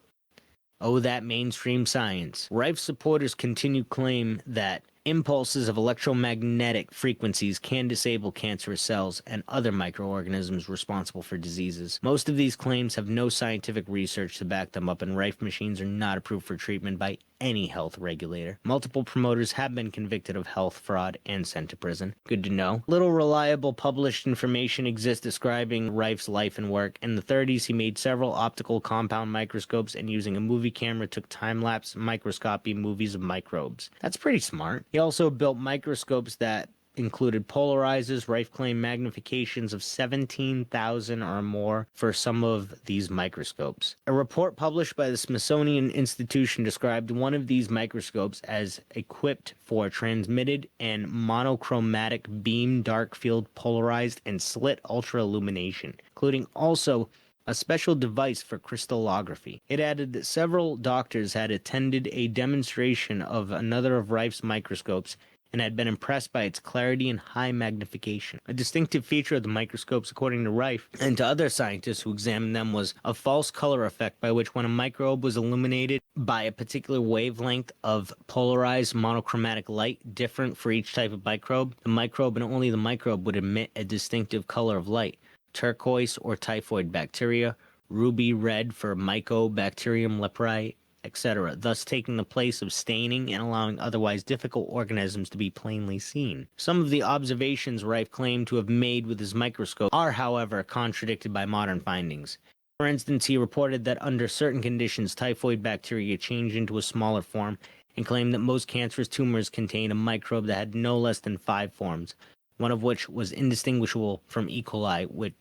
Oh, that mainstream science. Rife supporters continue to claim that impulses of electromagnetic frequencies can disable cancerous cells and other microorganisms responsible for diseases. Most of these claims have no scientific research to back them up, and Rife machines are not approved for treatment by any health regulator. Multiple promoters have been convicted of health fraud and sent to prison. Good to know. Little reliable published information exists describing Rife's life and work. In the 30s, he made several optical compound microscopes, and using a movie camera took time-lapse microscopy movies of microbes. That's pretty smart. He also built microscopes that included polarizers. Reif claimed magnifications of 17,000 or more for some of these microscopes. A report published by the Smithsonian Institution described one of these microscopes as equipped for transmitted and monochromatic beam dark field polarized and slit ultra illumination, including also a special device for crystallography. It added that several doctors had attended a demonstration of another of Reif's microscopes and had been impressed by its clarity and high magnification. A distinctive feature of the microscopes, according to Reif and to other scientists who examined them, was a false color effect by which when a microbe was illuminated by a particular wavelength of polarized monochromatic light different for each type of microbe, the microbe and only the microbe would emit a distinctive color of light. Turquoise or typhoid bacteria, ruby red for Mycobacterium leprae, etc., thus taking the place of staining and allowing otherwise difficult organisms to be plainly seen. Some of the observations Reif claimed to have made with his microscope are, however, contradicted by modern findings. For instance, he reported that under certain conditions, typhoid bacteria change into a smaller form and claimed that most cancerous tumors contained a microbe that had no less than 5 forms, one of which was indistinguishable from E. coli,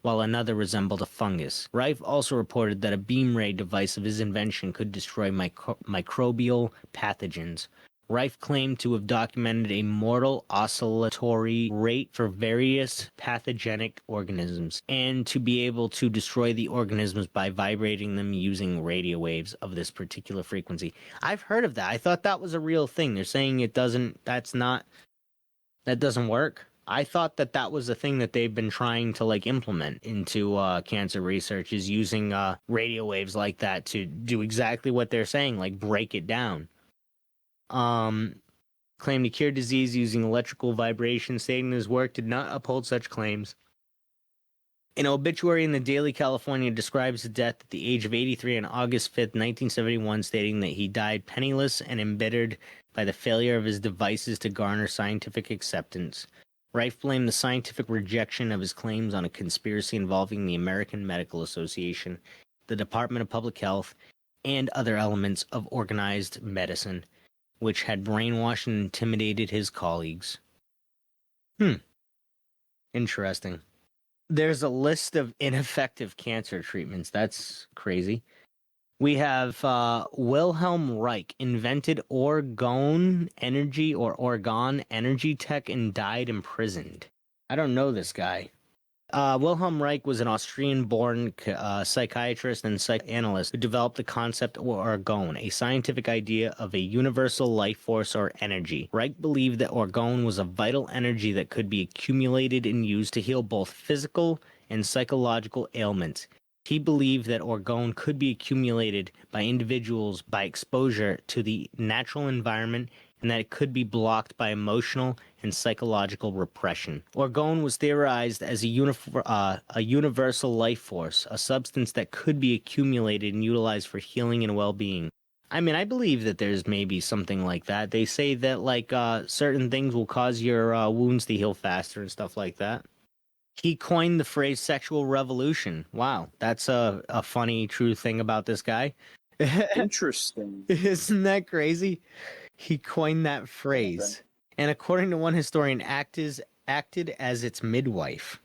while another resembled a fungus. Reif also reported that a beam ray device of his invention could destroy microbial pathogens. Reif claimed to have documented a mortal oscillatory rate for various pathogenic organisms, and to be able to destroy the organisms by vibrating them using radio waves of this particular frequency. I've heard of that. I thought that was a real thing. They're saying that doesn't work. I thought that was a thing that they've been trying to implement into cancer research, is using radio waves like that to do exactly what they're saying, like break it down. Claimed to cure disease using electrical vibration, stating his work did not uphold such claims. An obituary in the Daily California describes his death at the age of 83 on August 5th, 1971, stating that he died penniless and embittered by the failure of his devices to garner scientific acceptance. Reif blamed the scientific rejection of his claims on a conspiracy involving the American Medical Association, the Department of Public Health, and other elements of organized medicine, which had brainwashed and intimidated his colleagues. Interesting. There's a list of ineffective cancer treatments. That's crazy. We have Wilhelm Reich invented orgone energy tech and died imprisoned. I don't know this guy. Wilhelm Reich was an Austrian-born psychiatrist and psychoanalyst who developed the concept of orgone, a scientific idea of a universal life force or energy. Reich believed that orgone was a vital energy that could be accumulated and used to heal both physical and psychological ailments. He believed that orgone could be accumulated by individuals by exposure to the natural environment, and that it could be blocked by emotional and psychological repression. Orgone was theorized as a universal life force, a substance that could be accumulated and utilized for healing and well-being. I mean, I believe that there's maybe something like that. They say that certain things will cause your wounds to heal faster and stuff like that. He coined the phrase sexual revolution. Wow, that's a funny, true thing about this guy. Interesting. Isn't that crazy? He coined that phrase. And according to one historian, acted as its midwife.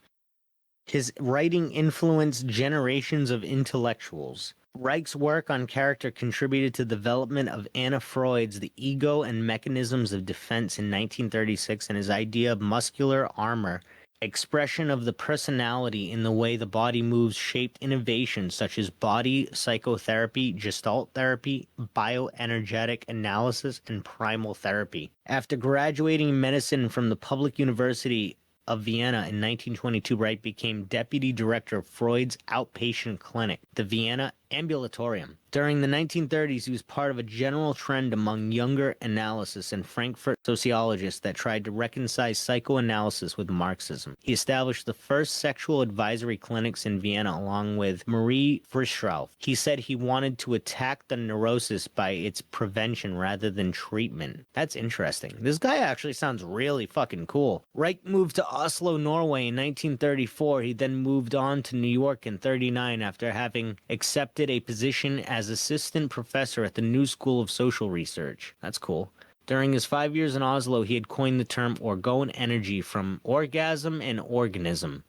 His writing influenced generations of intellectuals. Reich's work on character contributed to the development of Anna Freud's The Ego and Mechanisms of Defense in 1936, and his idea of muscular armor, expression of the personality in the way the body moves, shaped innovations such as body psychotherapy, gestalt therapy, bioenergetic analysis, and primal therapy. After graduating in medicine from the Public University of Vienna in 1922, Reich became deputy director of Freud's outpatient clinic, the Vienna Ambulatorium. During the 1930s, he was part of a general trend among younger analysts and Frankfurt sociologists that tried to reconcile psychoanalysis with Marxism. He established the first sexual advisory clinics in Vienna along with Marie Frischrauf. He said he wanted to attack the neurosis by its prevention rather than treatment. That's interesting. This guy actually sounds really fucking cool. Reich moved to Oslo, Norway in 1934. He then moved on to New York in 1939 after having accepted a position as assistant professor at the New School of Social Research. That's cool. During his 5 years in Oslo, he had coined the term orgone energy from orgasm and organism.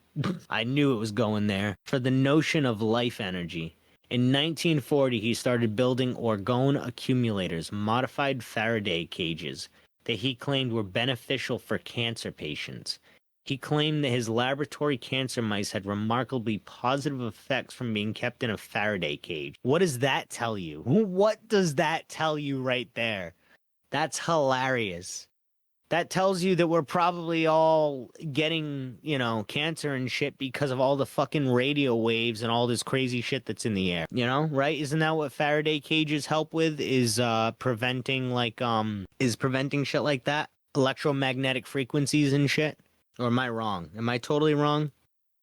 I knew it was going there. For the notion of life energy. In 1940, he started building orgone accumulators, modified Faraday cages, that he claimed were beneficial for cancer patients. He claimed that his laboratory cancer mice had remarkably positive effects from being kept in a Faraday cage. What does that tell you? What does that tell you right there? That's hilarious. That tells you that we're probably all getting, cancer and shit because of all the fucking radio waves and all this crazy shit that's in the air. Right? Isn't that what Faraday cages help with? Is preventing shit like that? Electromagnetic frequencies and shit? Or am I wrong? Am I totally wrong?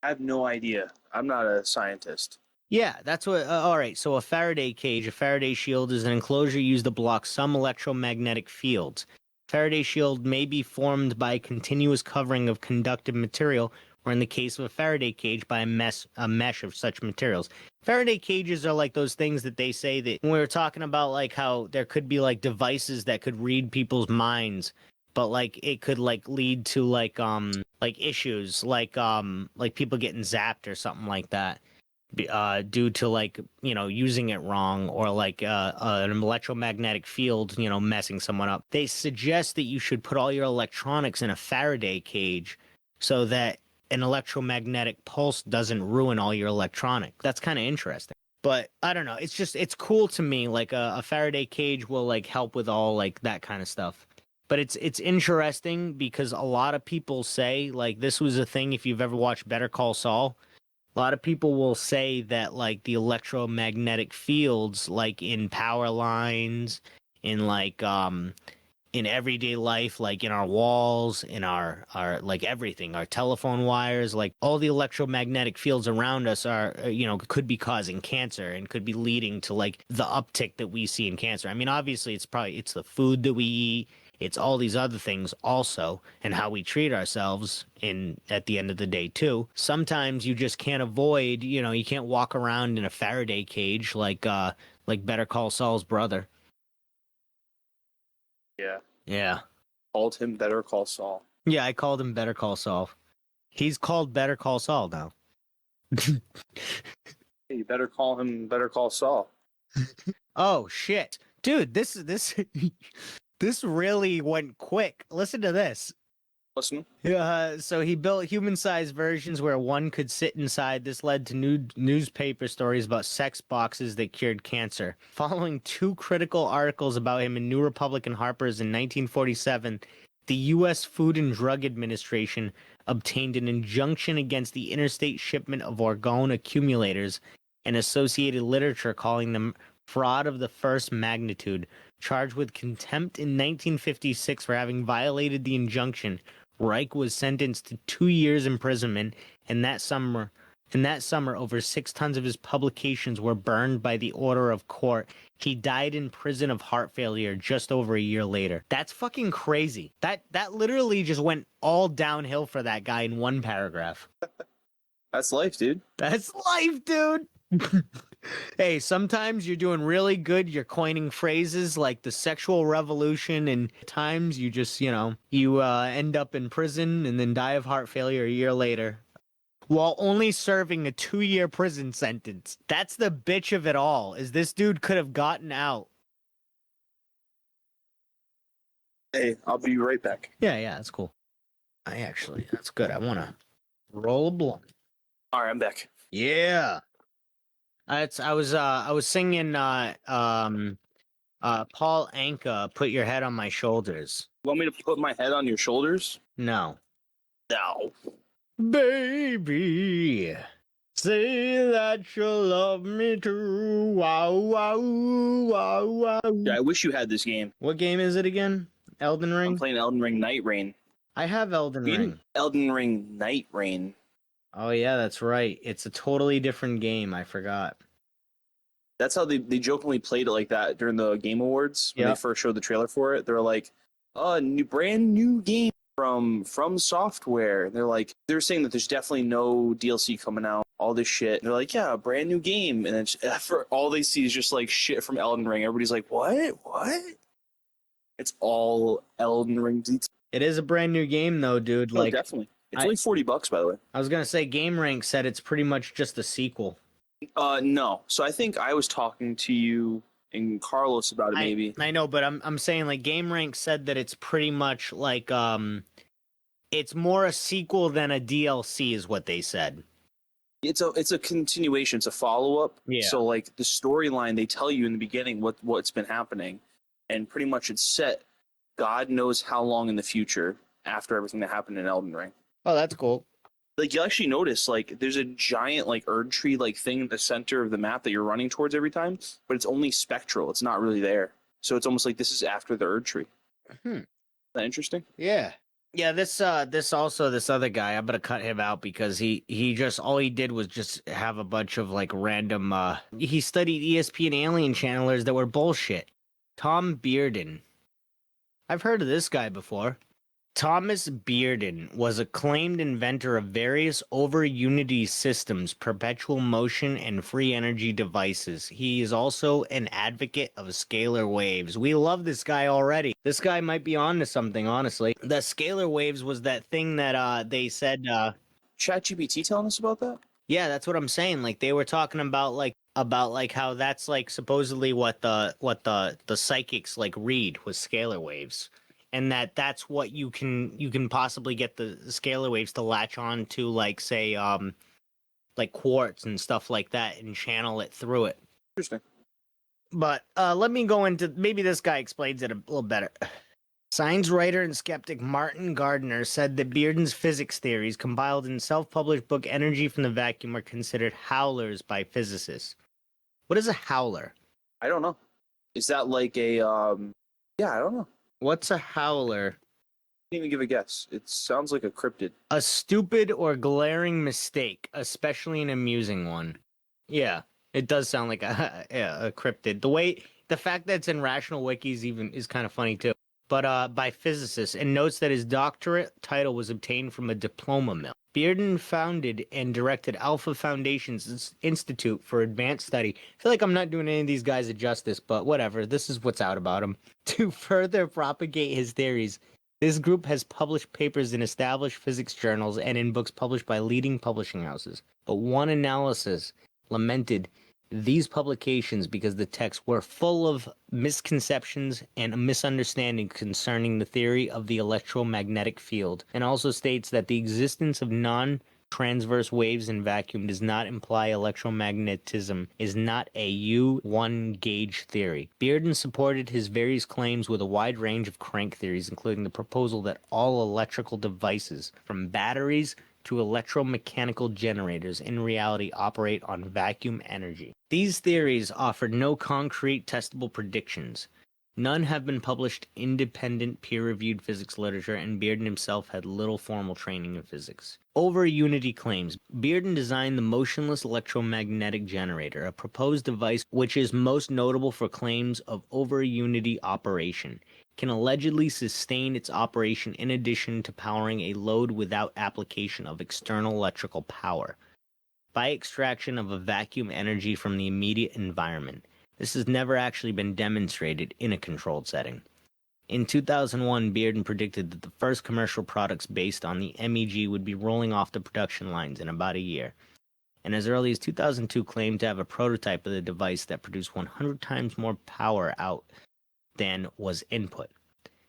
I have no idea. I'm not a scientist. Yeah, that's what. All right, so a Faraday cage, a Faraday shield, is an enclosure used to block some electromagnetic fields. Faraday shield may be formed by a continuous covering of conductive material, or in the case of a Faraday cage, by a mesh of such materials. Faraday cages are like those things that they say that when we were talking about, like how there could be like devices that could read people's minds, but like it could like lead to like issues like people getting zapped or something like that. Due to like using it wrong, or like an electromagnetic field messing someone up. They suggest that you should put all your electronics in a Faraday cage so that an electromagnetic pulse doesn't ruin all your electronics. That's kind of interesting. But I don't know, it's cool to me. Like a Faraday cage will like help with all like that kind of stuff. But it's interesting because a lot of people say, like, this was a thing if you've ever watched Better Call Saul. A lot of people will say that, like, the electromagnetic fields, like, in power lines, in, like, in everyday life, like, in our walls, in our like, everything, our telephone wires, like, all the electromagnetic fields around us are, could be causing cancer and could be leading to, like, the uptick that we see in cancer. I mean, obviously, it's the food that we eat. It's all these other things also, and how we treat ourselves at the end of the day too. Sometimes you just can't avoid, you can't walk around in a Faraday cage like Better Call Saul's brother. Yeah. Yeah. Called him Better Call Saul. Yeah, I called him Better Call Saul. He's called Better Call Saul now. Hey, you better call him Better Call Saul. Oh shit. Dude, this this really went quick. Listen to this. Listen. So he built human-sized versions where one could sit inside. This led to newspaper stories about sex boxes that cured cancer. Following two critical articles about him in New Republic and Harper's in 1947, the U.S. Food and Drug Administration obtained an injunction against the interstate shipment of orgone accumulators and associated literature calling them fraud of the first magnitude. Charged with contempt in 1956 for having violated the injunction, Reich was sentenced to 2 years imprisonment, and that summer, over 6 tons of his publications were burned by the order of court. He died in prison of heart failure just over a year later. That's fucking crazy. That literally just went all downhill for that guy in one paragraph. That's life, dude. That's life, dude. Hey, sometimes you're doing really good. You're coining phrases like the sexual revolution, and times you just, you end up in prison and then die of heart failure a year later while only serving a 2-year prison sentence. That's the bitch of it all, is this dude could have gotten out. Hey, I'll be right back. Yeah, that's cool. That's good. I want to roll a blunt. All right, I'm back. Yeah. I was singing Paul Anka, Put Your Head on My Shoulders. You want me to put my head on your shoulders? No. No. Baby, say that you love me too. Wow, wow, wow, wow. Yeah, I wish you had this game. What game is it again? Elden Ring? I'm playing Elden Ring Night Rain. I have Elden Ring. Elden Ring Night Rain. Oh yeah, that's right. It's a totally different game. I forgot. That's how they jokingly played it like that during the Game Awards when they first showed the trailer for it. They're like, brand new game from Software. They're saying that there's definitely no DLC coming out, all this shit. And they're like, yeah, a brand new game. And then for all they see is just like shit from Elden Ring. Everybody's like, what? It's all Elden Ring details. It is a brand new game though, dude. Oh, Like definitely. It's I- only $40, by the way. I was gonna say, GameRank said it's pretty much just a sequel. No. So I think I was talking to you and Carlos about it, maybe. I know, but I'm saying like GameRank said that it's pretty much like it's more a sequel than a DLC is what they said. It's a continuation. It's a follow up. Yeah. So like the storyline, they tell you in the beginning what's been happening, and pretty much it's set. God knows how long in the future after everything that happened in Elden Ring. Oh, that's cool. Like you actually notice like there's a giant like Erd tree like thing in the center of the map that you're running towards every time, but it's only spectral. It's not really there. So it's almost like this is after the Erd tree. Is that interesting? Yeah. Yeah, this other guy, I'm gonna cut him out because he just all he did was just have a bunch of like random he studied ESP and alien channelers that were bullshit. Tom Bearden. I've heard of this guy before. Thomas Bearden was a claimed inventor of various over-unity systems, perpetual motion, and free energy devices. He is also an advocate of scalar waves. We love this guy already. This guy might be on to something, honestly. The scalar waves was that thing that they said ChatGPT telling us about that? yeah, that's what I'm saying. Like they were talking about like how that's like supposedly what the psychics like read was scalar waves. And that's what you can possibly get the scalar waves to latch on to, like say like quartz and stuff like that and channel it through it. Interesting. But let me go into, maybe this guy explains it a little better. Science writer and skeptic Martin Gardner said that Bearden's physics theories compiled in self-published book Energy from the Vacuum are considered howlers by physicists. What is a howler? I don't know. Is that like a yeah, I don't know. What's a howler? Can't even give a guess. It sounds like a cryptid. A stupid or glaring mistake, especially an amusing one. Yeah, it does sound like a cryptid. The fact that it's in Rational Wikis even is kind of funny too. But by physicists, and notes that his doctorate title was obtained from a diploma mill. Bearden founded and directed Alpha Foundation's Institute for Advanced Study. I feel like I'm not doing any of these guys a justice, but whatever. This is what's out about him. To further propagate his theories, this group has published papers in established physics journals and in books published by leading publishing houses. But one analysis lamented these publications because the texts were full of misconceptions and misunderstanding concerning the theory of the electromagnetic field, and also states that the existence of non-transverse waves in vacuum does not imply electromagnetism is not a U1 gauge theory. Bearden supported his various claims with a wide range of crank theories, including the proposal that all electrical devices, from batteries to electromechanical generators, in reality operate on vacuum energy. These theories offered no concrete testable predictions. None have been published independent peer-reviewed physics literature, and Bearden himself had little formal training in physics. Over unity claims. Bearden designed the motionless electromagnetic generator, a proposed device which is most notable for claims of over unity operation. Can allegedly sustain its operation in addition to powering a load without application of external electrical power, by extraction of a vacuum energy from the immediate environment. This has never actually been demonstrated in a controlled setting. In 2001, Bearden predicted that the first commercial products based on the MEG would be rolling off the production lines in about a year, and as early as 2002 claimed to have a prototype of the device that produced 100 times more power out than was input.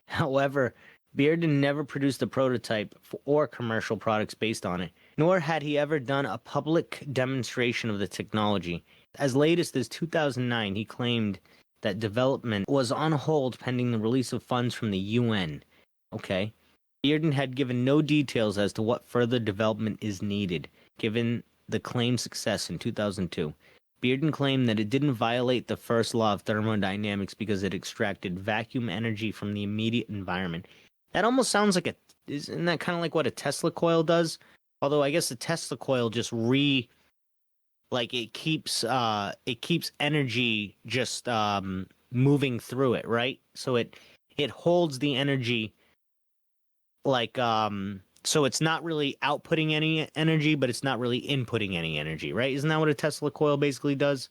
However, Bearden never produced a prototype or commercial products based on it, nor had he ever done a public demonstration of the technology. As latest as 2009, he claimed that development was on hold pending the release of funds from the UN. Okay. Bearden had given no details as to what further development is needed, given the claimed success in 2002. Bearden claimed that it didn't violate the first law of thermodynamics because it extracted vacuum energy from the immediate environment. That almost sounds like isn't that kind of like what a Tesla coil does? Although I guess the Tesla coil just it keeps energy just moving through it, right? So it holds the energy so it's not really outputting any energy, but it's not really inputting any energy, right? Isn't that what a Tesla coil basically does?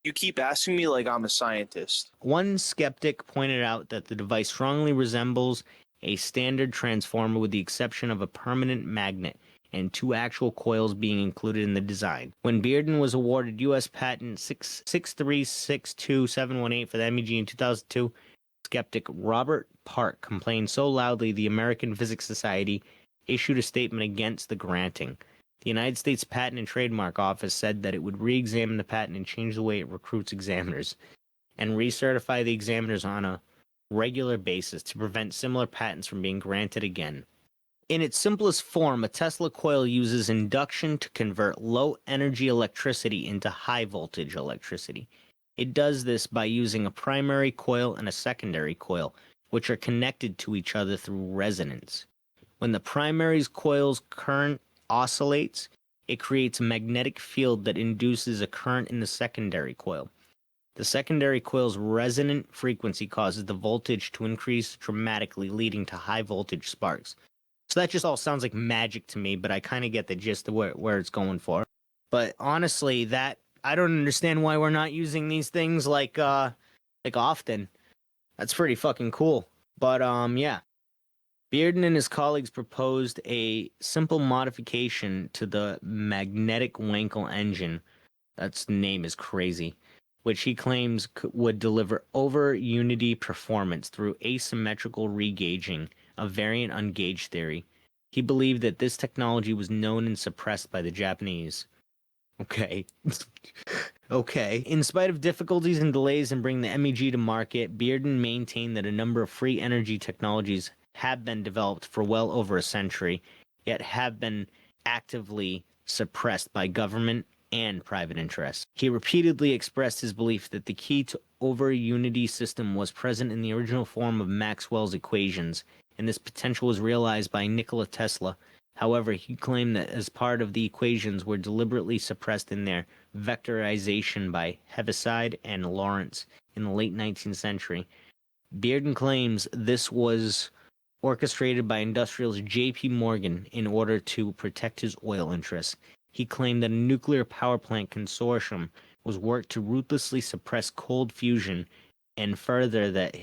You keep asking me like I'm a scientist. One skeptic pointed out that the device strongly resembles a standard transformer with the exception of a permanent magnet and two actual coils being included in the design. When Bearden was awarded U.S. Patent 6362718 for the MEG in 2002, skeptic Robert Park complained so loudly the American Physics Society issued a statement against the granting. The United States Patent and Trademark Office said that it would re-examine the patent and change the way it recruits examiners, and recertify the examiners on a regular basis to prevent similar patents from being granted again. In its simplest form, a Tesla coil uses induction to convert low-energy electricity into high-voltage electricity. It does this by using a primary coil and a secondary coil, which are connected to each other through resonance. When the primary coil's current oscillates, it creates a magnetic field that induces a current in the secondary coil. The secondary coil's resonant frequency causes the voltage to increase dramatically, leading to high voltage sparks. So that just all sounds like magic to me, but I kind of get the gist of where it's going for. But honestly, that I don't understand why we're not using these things like often. That's pretty fucking cool. But yeah. Bearden and his colleagues proposed a simple modification to the magnetic Wankel engine. That's name is crazy. Which he claims would deliver over-unity performance through asymmetrical regauging, a variant on gauge theory. He believed that this technology was known and suppressed by the Japanese. Okay. Okay. In spite of difficulties and delays in bringing the MEG to market, Bearden maintained that a number of free energy technologies have been developed for well over a century, yet have been actively suppressed by government and private interests. He repeatedly expressed his belief that the key to over-unity system was present in the original form of Maxwell's equations, and this potential was realized by Nikola Tesla. However, he claimed that as part of the equations were deliberately suppressed in their vectorization by Heaviside and Lorentz in the late 19th century. Bearden claims this was orchestrated by industrials J.P. Morgan in order to protect his oil interests. He claimed that a nuclear power plant consortium was worked to ruthlessly suppress cold fusion, and further that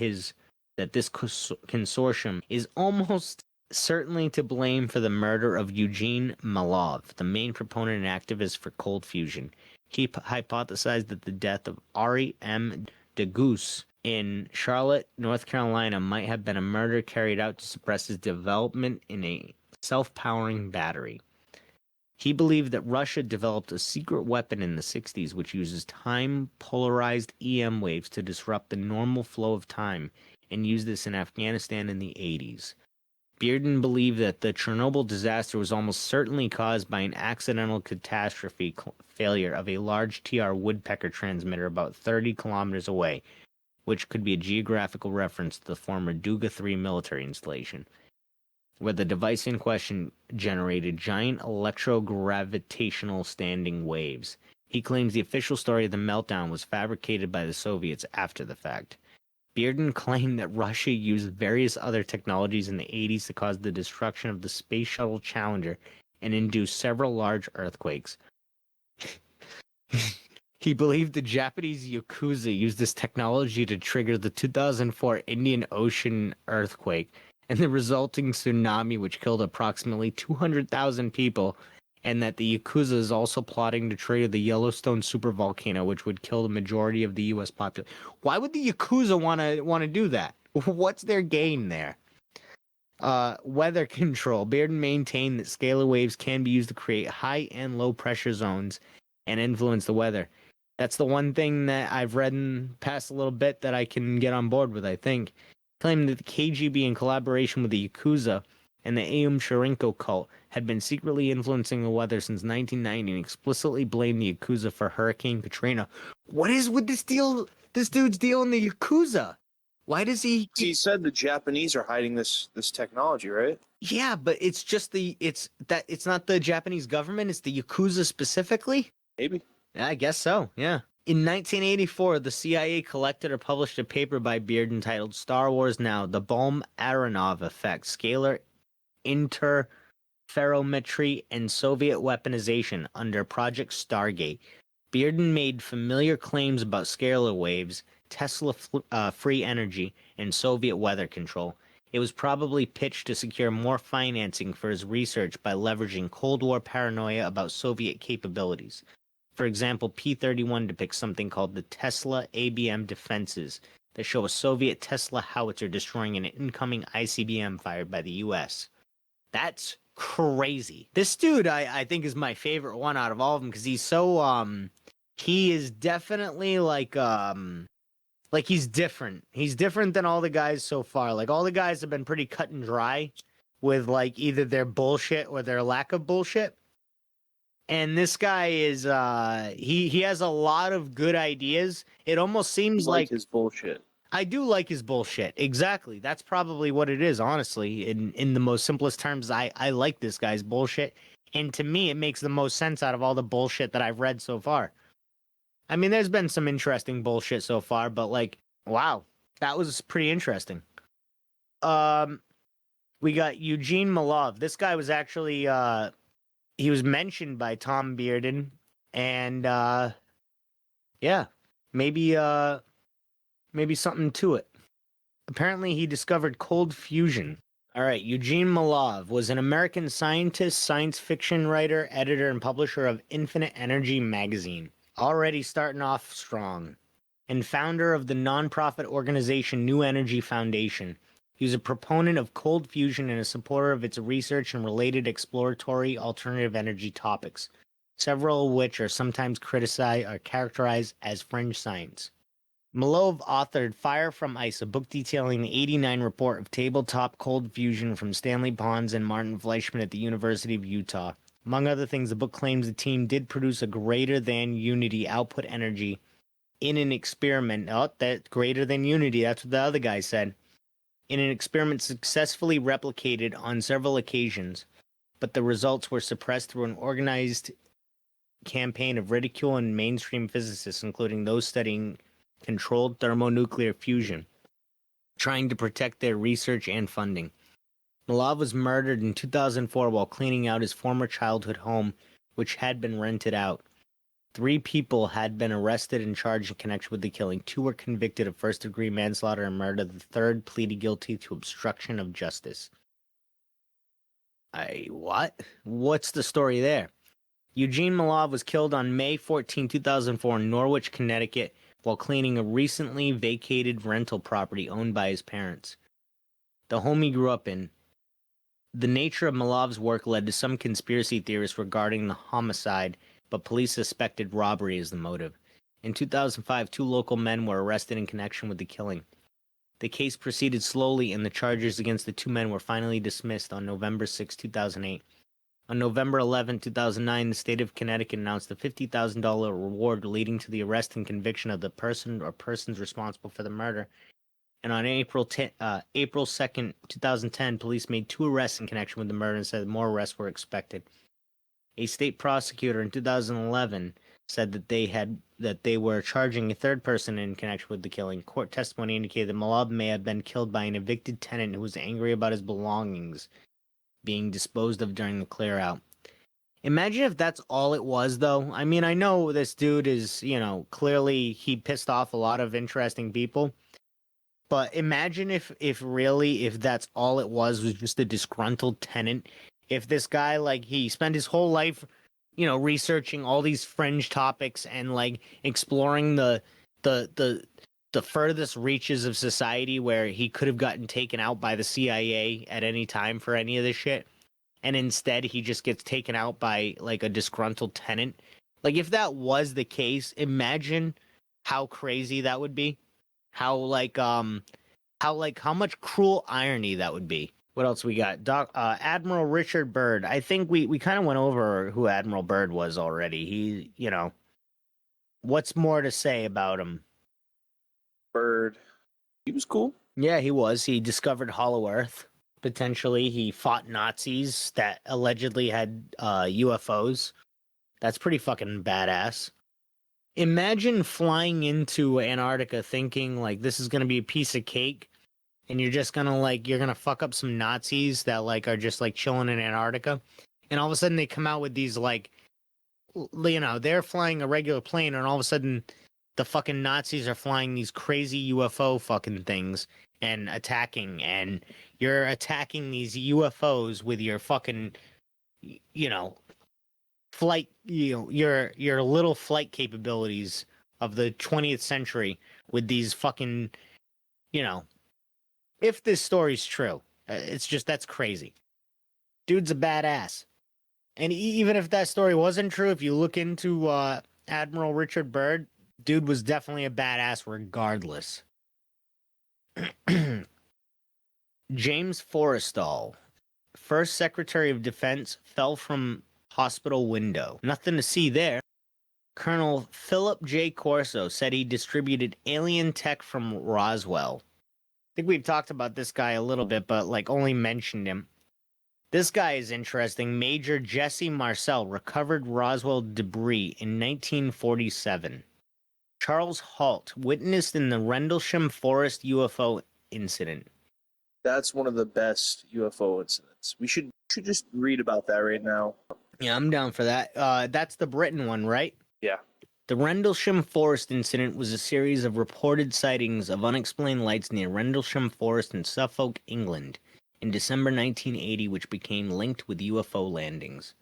this consortium is almost certainly to blame for the murder of Eugene Malov, the main proponent and activist for cold fusion. He hypothesized that the death of Ari M. DeGoose in Charlotte, North Carolina, might have been a murder carried out to suppress his development in a self-powering battery. He believed that Russia developed a secret weapon in the 60s which uses time-polarized EM waves to disrupt the normal flow of time, and used this in Afghanistan in the 80s. Bearden believed that the Chernobyl disaster was almost certainly caused by an accidental catastrophe failure of a large TR woodpecker transmitter about 30 kilometers away, which could be a geographical reference to the former Duga 3 military installation, where the device in question generated giant electrogravitational standing waves. He claims the official story of the meltdown was fabricated by the Soviets after the fact. Bearden claimed that Russia used various other technologies in the 80s to cause the destruction of the Space Shuttle Challenger and induce several large earthquakes. He believed the Japanese Yakuza used this technology to trigger the 2004 Indian Ocean earthquake and the resulting tsunami, which killed approximately 200,000 people, and that the Yakuza is also plotting to trigger the Yellowstone supervolcano, which would kill the majority of the U.S. population. Why would the Yakuza want to do that? What's their gain there? Weather control. Bearden maintained that scalar waves can be used to create high and low pressure zones and influence the weather. That's the one thing that I've read in past a little bit that I can get on board with, I think. Claiming that the KGB, in collaboration with the Yakuza and the Aum Shinrikyo cult, had been secretly influencing the weather since 1990 and explicitly blamed the Yakuza for Hurricane Katrina. What is with this dude's deal in the Yakuza? Why does he... He said the Japanese are hiding this technology, right? Yeah, but it's just it's not the Japanese government, it's the Yakuza specifically? Maybe. I guess so, yeah. In 1984, the CIA collected or published a paper by Bearden titled Star Wars Now, The Bom-Aronov Effect, Scalar Interferometry and Soviet Weaponization under Project Stargate. Bearden made familiar claims about scalar waves, Tesla free energy, and Soviet weather control. It was probably pitched to secure more financing for his research by leveraging Cold War paranoia about Soviet capabilities. For example, P-31 depicts something called the Tesla ABM defenses that show a Soviet Tesla howitzer destroying an incoming ICBM fired by the US. That's crazy. This dude, I think, is my favorite one out of all of them because he's so, he is definitely like he's different. He's different than all the guys so far. Like all the guys have been pretty cut and dry with like either their bullshit or their lack of bullshit. And this guy is he has a lot of good ideas. It almost seems like his bullshit. I do like his bullshit. Exactly. That's probably what it is, honestly. In the most simplest terms, I like this guy's bullshit. And to me, it makes the most sense out of all the bullshit that I've read so far. I mean, there's been some interesting bullshit so far, but like, wow, that was pretty interesting. We got Eugene Malov. This guy was actually he was mentioned by Tom Bearden, and yeah, maybe something to it. Apparently, he discovered cold fusion. All right, Eugene Malov was an American scientist, science fiction writer, editor, and publisher of Infinite Energy magazine. Already starting off strong. And founder of the nonprofit organization New Energy Foundation. He was a proponent of cold fusion and a supporter of its research and related exploratory alternative energy topics, several of which are sometimes criticized or characterized as fringe science. Malov authored Fire from Ice, a book detailing the '89 report of tabletop cold fusion from Stanley Pons and Martin Fleischmann at the University of Utah. Among other things, the book claims the team did produce a greater than unity output energy in an experiment. Oh, that greater than unity, that's what the other guy said. In an experiment successfully replicated on several occasions, but the results were suppressed through an organized campaign of ridicule and mainstream physicists, including those studying controlled thermonuclear fusion, trying to protect their research and funding. Malov was murdered in 2004 while cleaning out his former childhood home, which had been rented out. 3 people had been arrested and charged in connection with the killing. 2 were convicted of first-degree manslaughter and murder. The 3rd pleaded guilty to obstruction of justice. What? What's the story there? Eugene Malov was killed on May 14, 2004 in Norwich, Connecticut, while cleaning a recently vacated rental property owned by his parents. The home he grew up in. The nature of Malov's work led to some conspiracy theorists regarding the homicide, but police suspected robbery as the motive. In 2005, 2 local men were arrested in connection with the killing. The case proceeded slowly, and the charges against the 2 men were finally dismissed on November 6, 2008. On November 11, 2009, the state of Connecticut announced a $50,000 reward leading to the arrest and conviction of the person or persons responsible for the murder. And on April 2nd, 2010, police made 2 arrests in connection with the murder and said more arrests were expected. A state prosecutor in 2011 said that they were charging a 3rd person in connection with the killing. Court testimony indicated that Malov may have been killed by an evicted tenant who was angry about his belongings being disposed of during the clear out. Imagine if that's all it was, though. I mean, I know this dude is, clearly he pissed off a lot of interesting people. But imagine if that's all it was just a disgruntled tenant. If this guy, like, he spent his whole life, researching all these fringe topics and, like, exploring the furthest reaches of society where he could have gotten taken out by the CIA at any time for any of this shit. And instead he just gets taken out by, like, a disgruntled tenant. Like, if that was the case, imagine how crazy that would be. How much cruel irony that would be. What else we got? Admiral Richard Byrd. I think we kind of went over who Admiral Byrd was already. He, what's more to say about him? Byrd. He was cool. Yeah, he was. He discovered Hollow Earth. Potentially, he fought Nazis that allegedly had UFOs. That's pretty fucking badass. Imagine flying into Antarctica thinking, like, this is going to be a piece of cake, and you're just going to, you're going to fuck up some Nazis that, are just, chilling in Antarctica, and all of a sudden they come out with these, they're flying a regular plane, and all of a sudden, the fucking Nazis are flying these crazy UFO fucking things and attacking, and you're attacking these UFOs with your fucking, flight, your little flight capabilities of the 20th century with these fucking, you know, if this story's true, it's just, that's crazy. Dude's a badass. And even if that story wasn't true, if you look into Admiral Richard Byrd, dude was definitely a badass regardless. James Forrestal, first Secretary of Defense, fell from hospital window. Nothing to see there. Colonel Philip J. Corso said he distributed alien tech from Roswell. I think we've talked about this guy a little bit, but only mentioned him. This guy is interesting. Major Jesse Marcel recovered Roswell debris in 1947. Charles Halt witnessed in the Rendlesham Forest UFO incident. That's one of the best UFO incidents. We should just read about that right now. Yeah, I'm down for that. That's the Britain one, right? Yeah. The Rendlesham Forest incident was a series of reported sightings of unexplained lights near Rendlesham Forest in Suffolk, England, in December 1980, which became linked with UFO landings.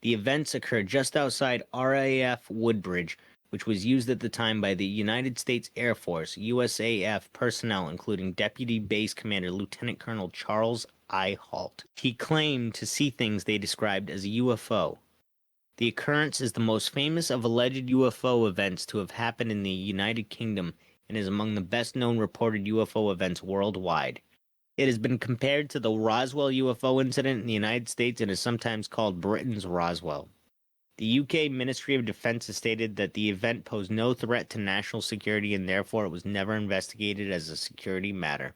The events occurred just outside RAF Woodbridge, which was used at the time by the United States Air Force, USAF personnel, including Deputy Base Commander Lieutenant Colonel Charles I. Halt. He claimed to see things they described as a UFO. The occurrence is the most famous of alleged UFO events to have happened in the United Kingdom and is among the best-known reported UFO events worldwide. It has been compared to the Roswell UFO incident in the United States and is sometimes called Britain's Roswell. The UK Ministry of Defence has stated that the event posed no threat to national security and therefore it was never investigated as a security matter.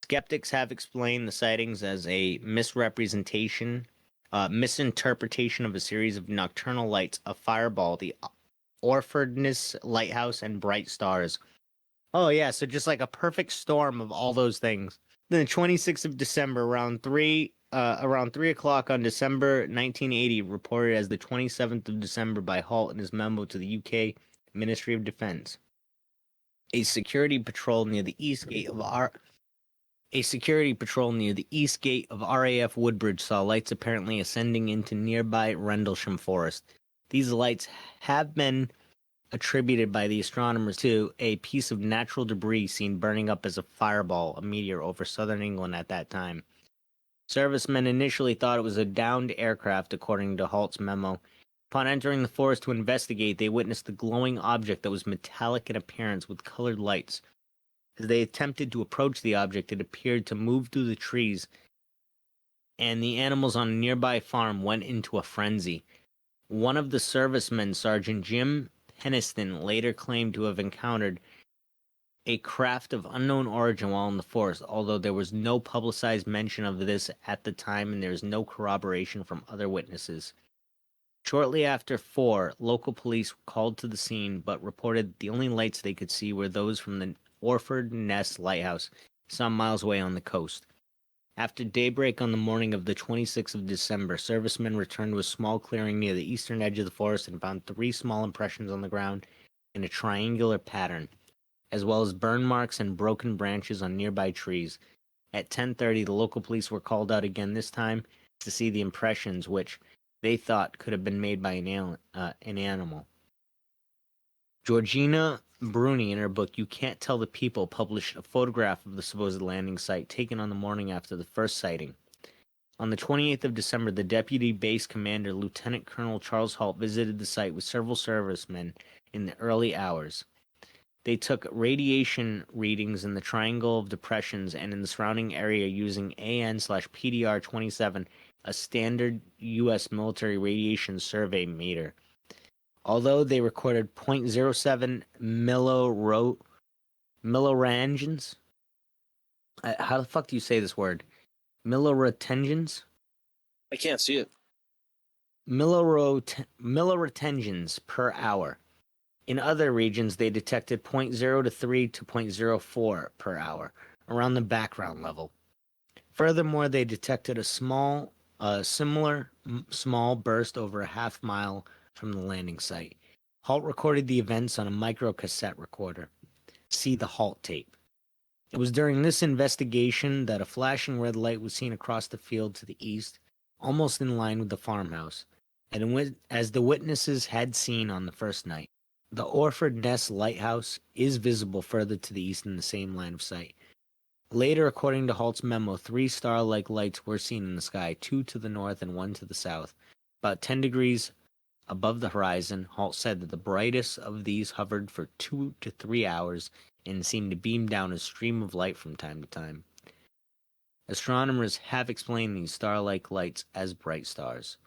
Skeptics have explained the sightings as a misinterpretation of a series of nocturnal lights, a fireball, the Orfordness Lighthouse, and bright stars. Oh yeah, so just like a perfect storm of all those things. Then the 26th of December, around 3 o'clock on December 1980, reported as the 27th of December by Halt in his memo to the UK Ministry of Defence. A security patrol near the east gate of RAF Woodbridge saw lights apparently ascending into nearby Rendlesham Forest. These lights have been attributed by the astronomers to a piece of natural debris seen burning up as a fireball, a meteor, over southern England at that time. Servicemen initially thought it was a downed aircraft, according to Halt's memo. Upon entering the forest to investigate, they witnessed a glowing object that was metallic in appearance with colored lights. As they attempted to approach the object, it appeared to move through the trees, and the animals on a nearby farm went into a frenzy. One of the servicemen, Sergeant Jim Peniston, later claimed to have encountered a craft of unknown origin while in the forest, although there was no publicized mention of this at the time and there is no corroboration from other witnesses. Shortly after 4, local police were called to the scene but reported the only lights they could see were those from the Orford Ness Lighthouse, some miles away on the coast. After daybreak on the morning of the 26th of December, servicemen returned to a small clearing near the eastern edge of the forest and found 3 small impressions on the ground in a triangular pattern, as well as burn marks and broken branches on nearby trees. At 10:30, the local police were called out again, this time to see the impressions, which they thought could have been made by an animal. Georgina Bruni, in her book You Can't Tell the People, published a photograph of the supposed landing site taken on the morning after the first sighting. On the 28th of December, the Deputy Base Commander, Lieutenant Colonel Charles Halt, visited the site with several servicemen in the early hours. They took radiation readings in the Triangle of Depressions and in the surrounding area using AN/PDR-27, a standard U.S. military radiation survey meter. Although they recorded .07 milliroentgens, how the fuck do you say this word? Milliroentgens? I can't see it. Milliroentgens per hour. In other regions, they detected .03 to .04 per hour, around the background level. Furthermore, they detected a similar small burst over a half mile from the landing site. Halt recorded the events on a microcassette recorder. See the Halt tape. It was during this investigation that a flashing red light was seen across the field to the east, almost in line with the farmhouse, and as the witnesses had seen on the first night. The Orford Ness Lighthouse is visible further to the east in the same line of sight. Later, according to Halt's memo, 3 star-like lights were seen in the sky, 2 to the north and 1 to the south. About 10 degrees above the horizon, Halt said that the brightest of these hovered for 2 to 3 hours and seemed to beam down a stream of light from time to time. Astronomers have explained these star-like lights as bright stars.